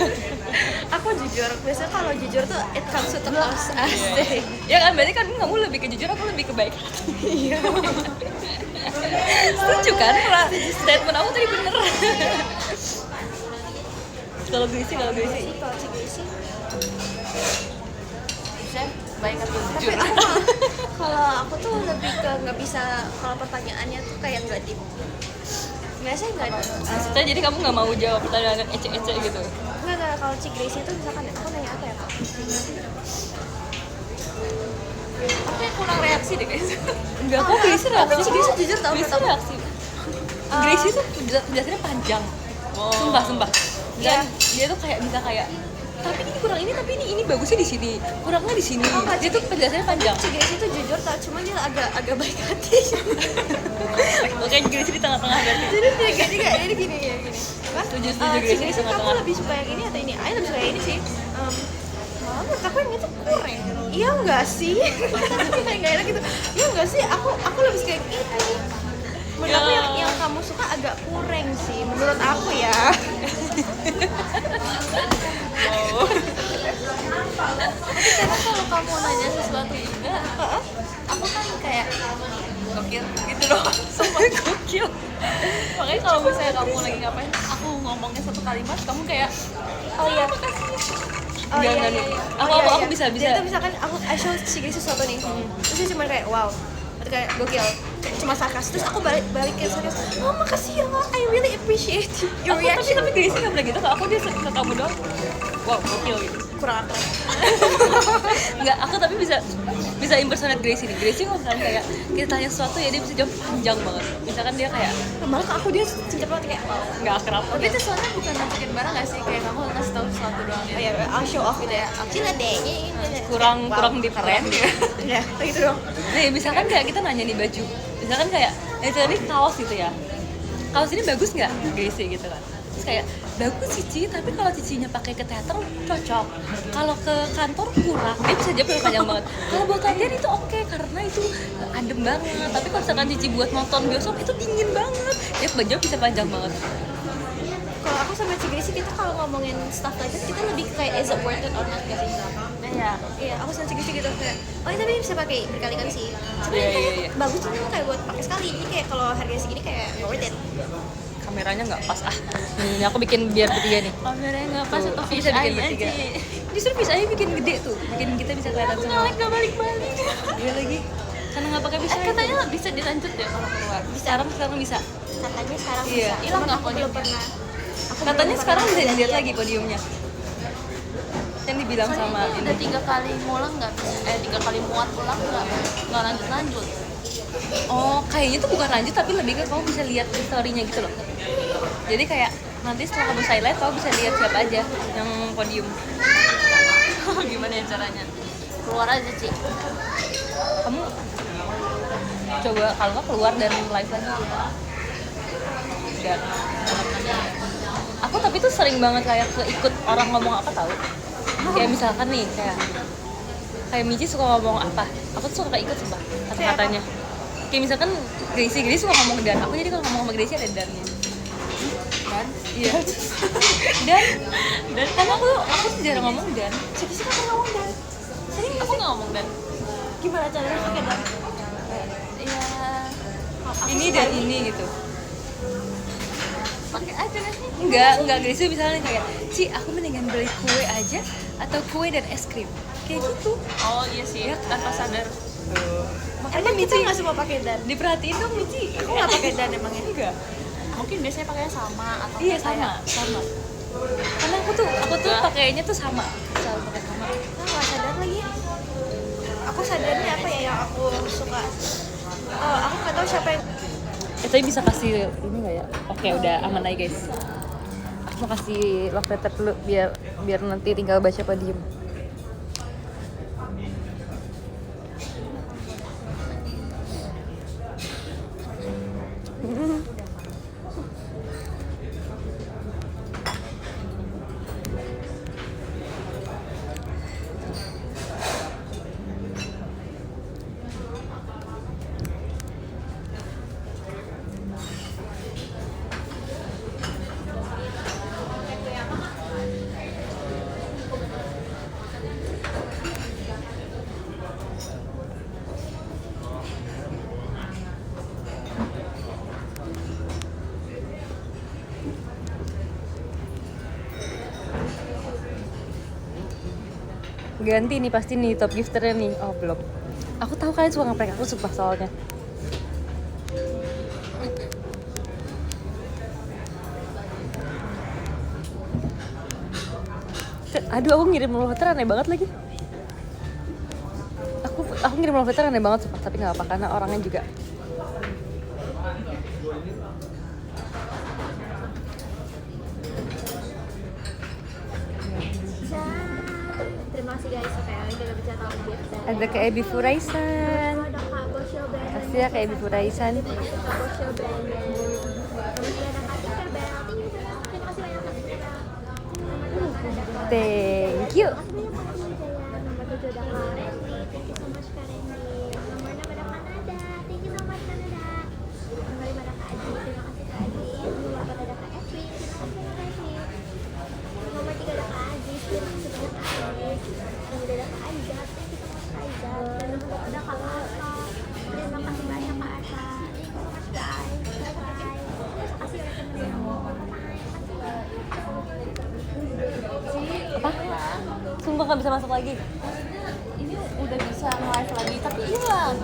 Aku jujur, biasanya kalau jujur tuh it comes with the cost. Asik. Ya kan, berarti kan kamu lebih ke jujur, aku lebih ke baik hati. Iya. Setuju kan? Statement aku tadi bener. Kalau Gracie Kalau Cici saya baik atau tapi jujur. kalau aku tuh lebih ke nggak bisa, kalau pertanyaannya tuh kayak nggak deep. Nggak sih, nggak Maksudnya jadi kamu gak mau jawab pertanyaan ece-ece gitu? nggak kalau Cik Gracie itu misalkan aku nanya apa ya Kak? Aku kayak kurang reaksi deh guys. Enggak, kok Gracie reaksi? Cik Gracie jujur tau Gracie pertama. reaksi. Gracie tuh penjelasannya panjang. Sumpah. Iya. Dan dia tuh kayak bisa kayak tapi ini kurang ini, tapi ini bagusnya di sini, kurangnya di sini. Oh, nggak, Dia tuh penjelasannya panjang. Cik Gracie itu jujur tau, cuma dia agak baik hati. Oke, Gracie di tengah-tengah berarti. Jadi dia gini ya gini. Mas, Setuju, Cik Gracie di Gracie tengah-tengah. kamu lebih suka yang ini atau ini? Ayo lebih suka yang ini sih. Malah menurut aku yang itu kurang. Iya enggak sih? Kayak nggak enak gitu. Iya enggak sih? Aku lebih suka yang ini. Menurut aku yang kamu suka agak kurang sih. Menurut aku ya. Karena kalau kamu nanya sesuatu juga, aku kan kayak gokil gitu loh. Sumpah Gokil. makanya kalau misalnya kamu lagi ngapain, aku ngomongnya satu kalimat, kamu kayak Oh iya. Oh Enggak, iya, enggak, iya, iya. Aku- Oh, iya, aku iya. bisa. Jadi tuh misalkan aku show Cik Gracie sesuatu nih. Terus dia cuma kayak wow. Atau kayak gokil. Cuma sarkas. Terus aku balik ke sarkas. Oh makasih ya, I really appreciate your Tapi reaction. Gracie gak bilang gitu ke aku, dia ke kamu doang. Wow, gokil gitu. Kurang atas. Enggak, aku tapi bisa impersonate Gracie nih. Gracie kalau misalnya kayak kita tanya sesuatu ya dia bisa jawab panjang banget. Misalkan dia kayak Malah ke aku dia cincap banget kayak wow. nggak akrab. tapi itu soalnya bukan nunjukin barang gak sih, kayak kamu ngasih tahu sesuatu doang Oh ya. iya, I'll show off gitu ya. Cina deh. kurang di keren. Ya, kayak gitu dong. Nih, misalkan kayak kita nanya nih baju. Misalkan kayak tadi kaos gitu ya. Kaos ini bagus nggak? Gracie gitu kan. Terus kayak bagus Cici, tapi kalau Cicinya pakai ke teater cocok. Kalau ke kantor kurang. Dia bisa jawab panjang banget. Kalau buat latihan itu oke karena itu adem banget. Tapi kalau misalkan Cici buat nonton bioskop itu dingin banget. Dia jawab bisa panjang banget. Kalau aku sama Cik Gracie kita kalau ngomongin stuff like that kita lebih kayak is it worth it or not gak sih? Iya, aku sama Cik Gracie gitu kayak oh ini tapi bisa pakai berkali-kali sih. Cuma Iya, kayak iya. bagus tuh kayak buat pakai sekali. Jadi kayak kalau harganya segini kayak nggak worth it. Kameranya nggak pas ah. Ini aku bikin biar bertiga nih. Kameranya nggak pas Tuh, atau aku fish bisa bikin eye bertiga. aja. Justru fish eye bikin gede tuh, bikin kita bisa kelihatan semua. Gak balik-balik. Iya lagi. Karena nggak pakai fish eye. Katanya bisa dilanjut ya kalau keluar. Sekarang bisa. Katanya sekarang Iya. bisa. Hilang Cuman nggak aku belum podiumnya? pernah. Aku Katanya belum sekarang pernah bisa dilihat lihat. lagi podiumnya. Yang dibilang Soalnya sama ini ini. udah 3 kali ngulang nggak bisa, 3 kali muat ulang nggak lanjut. Oh, kayaknya tuh bukan lanjut tapi lebih ke kamu bisa lihat story-nya gitu loh. Jadi kayak nanti setelah kamu highlight kamu bisa lihat siapa aja yang podium. Gimana ya caranya? Keluar aja Ci. Kamu coba kalau nggak keluar dan live lagi. Dan aku tapi tuh sering banget kayak keikut orang ngomong apa tahu. Kayak misalkan nih kayak Michi suka ngomong apa, aku tuh suka keikut sumpah kata-katanya. Kayak misalkan Gracie suka ngomong dan, aku jadi kalau ngomong sama Gracie ada dannya. Dan Iya. dan karena aku tuh jarang ngomong dan. Cik Gracie kan ngomong dan sering aku nggak ngomong dan gimana caranya pakai dan? ya Ini dan ini gitu. pakai aja kan sih. Enggak Gracie misalnya kayak, Ci aku mendingan beli kue aja atau kue dan es krim. Kayak gitu. Oh iya sih, tanpa sadar. Emang kita nggak semua pakai dan? Diperhatiin dong Michi. Aku nggak pakai dan emangnya. Enggak. Mungkin biasanya pakainya sama atau Iya sama. Karena aku tuh pakainya tuh sama, selalu pakai sama. Nah, nggak sadar lagi. Aku sadarnya apa ya yang aku suka. Aku nggak tahu siapa yang. Tapi bisa kasih ini nggak ya? Oke, udah aman aja guys. Aku mau kasih love letter dulu biar nanti tinggal baca apa diem. Ganti nih pasti nih top gifternya nih. Oh belum. Aku tahu kalian suka ngeprank aku sumpah soalnya. Aduh aku ngirim love letter aneh banget lagi. Aku ngirim love letter aneh banget sumpah, tapi nggak apa karena orangnya juga. Terima kasih guys, supaya kita bisa tahu gift. Ada kayak Ebi Furaisan. Ada Kak Bosyo Brand. Kasih ya kayak Ebi Furaisan. Kak Bosyo Brand. Terus ada Kak Tinker Bell. Terima kasih banyak Kak Tinker Bell. Thank you. Nomor 7 ada Kak Randy. Thank you so much Kak Randy. Nomor 6 ada Kanada. Thank you so much Kanada. Nomor 5 ada Kak Adi. Terima kasih Kak Adi. Nomor 4 ada Kak Evi. Terima kasih Kak Evi. Nomor 3 ada Kak Aziz. Terima kasih banyak Kak Aziz. Nomor 2 ada Kak Aizat. Thank you so much Kak Aizat. Dan nomor 4 ada Kak Ata. Terima kasih banyak Kak Ata. Thank you so much guys. Bye bye. Terima kasih ya teman-teman. Apa? Sumpah nggak bisa masuk lagi. Ini udah bisa live lagi tapi hilang.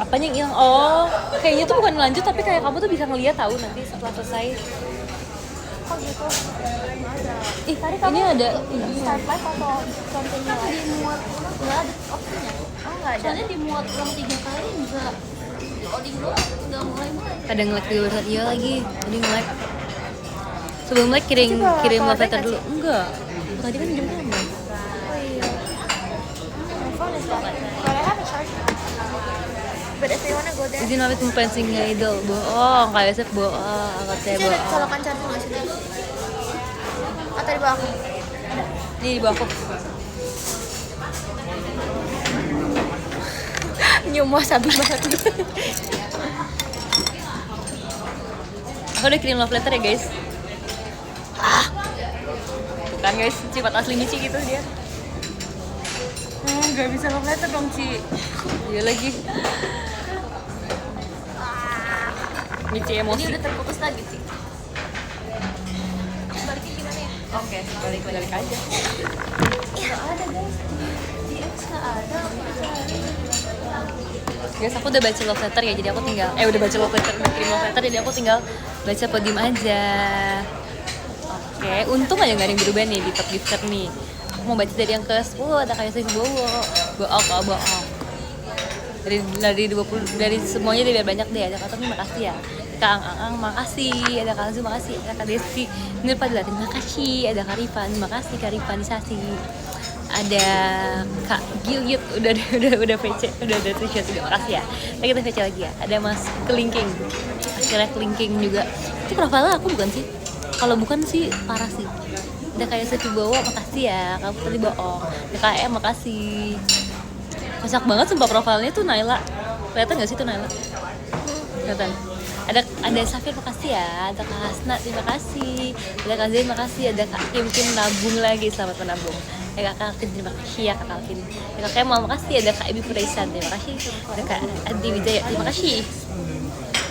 Apanya yang hilang? Oh, kayaknya tuh bukan lanjut tapi kayak kamu tuh bisa ngeliat tahu nanti setelah selesai. Kok gitu? Nggak ada. Ih, Tadi ini kamu ada start live atau continue live? Dimuat ulang nggak ada opsinya. Oh nggak ada. Soalnya dimuat ulang 3 kali nggak loading doang, nggak mulai. ada nge-lag juga barusan. Iya lagi, tadi nge-lag. Sebelum lag kirim love letter dulu. Enggak. Tadi kan jam 6. Oh iya. My phone is dead. But I have a charger. But if you wanna go there. Izin pamit memfansing idol. Bohong, kayak Sep bohong, angkat saya Sini ada bohong. colokan charger nggak sih? Atau di bawah aku? Ini di bawah aku. Nyumah sabi banget. Aku udah kirim love letter ya guys. Bukan guys, sifat asli Mici gitu dia. Gak bisa love letter dong Ci. Iya lagi. Mici Ini emosi. udah terputus lagi sih. Baliknya gimana ya? Oke, balik aja. Nggak ada guys. Di X nggak ada. Guys, aku udah baca love letter ya, jadi aku tinggal udah baca love letter, udah kirim love letter, jadi aku tinggal baca podium aja. Oke, untung aja gak ada yang berubah nih di top gifter nih. Aku mau baca dari yang ke-10, ada kayak Sisi Bowo. Bohong. Dari 20, dari semuanya dia biar banyak deh. Ada Kak Tommy, makasih ya. Kak Ang, makasih. Ada Kak Zu, makasih. Ada Kak Desi, Nur Padula, terima kasih. Ada Kak Rifan, makasih Kak Rifanisasi. Ada Kak Gilyut, udah VC, udah t-shirt juga, makasih ya. Nah, kita VC lagi ya. Ada Mas Kelingking, akhirnya Kelingking juga. Itu profilnya aku bukan sih? Kalau bukan sih parah sih. Ada kayak Siti Bowo, makasih ya. Kamu tadi bohong. Ada KM, makasih. Kocak banget sumpah profilnya tuh Naila. Kelihatan nggak sih tuh Naila? Kelihatan. Ada Safir, makasih ya. Ada Kak Hasna, terima kasih. Ada Kak Zain, makasih. Ada Kak Kim nabung lagi, selamat menabung. Ada Kak Alvin, terima kasih ya Kak Alvin. Ada Kak Kemal, makasih. Ada Kak Ebi Furaisan, terima kasih. Ada Kak Adi Wijaya, terima kasih.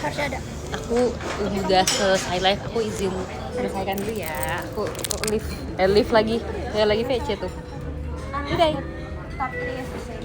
Harusnya ada. Aku udah selesai live, aku izin selesaikan dulu ya. Aku live lagi. Saya lagi VC tuh. Udah. Top 3 is the same.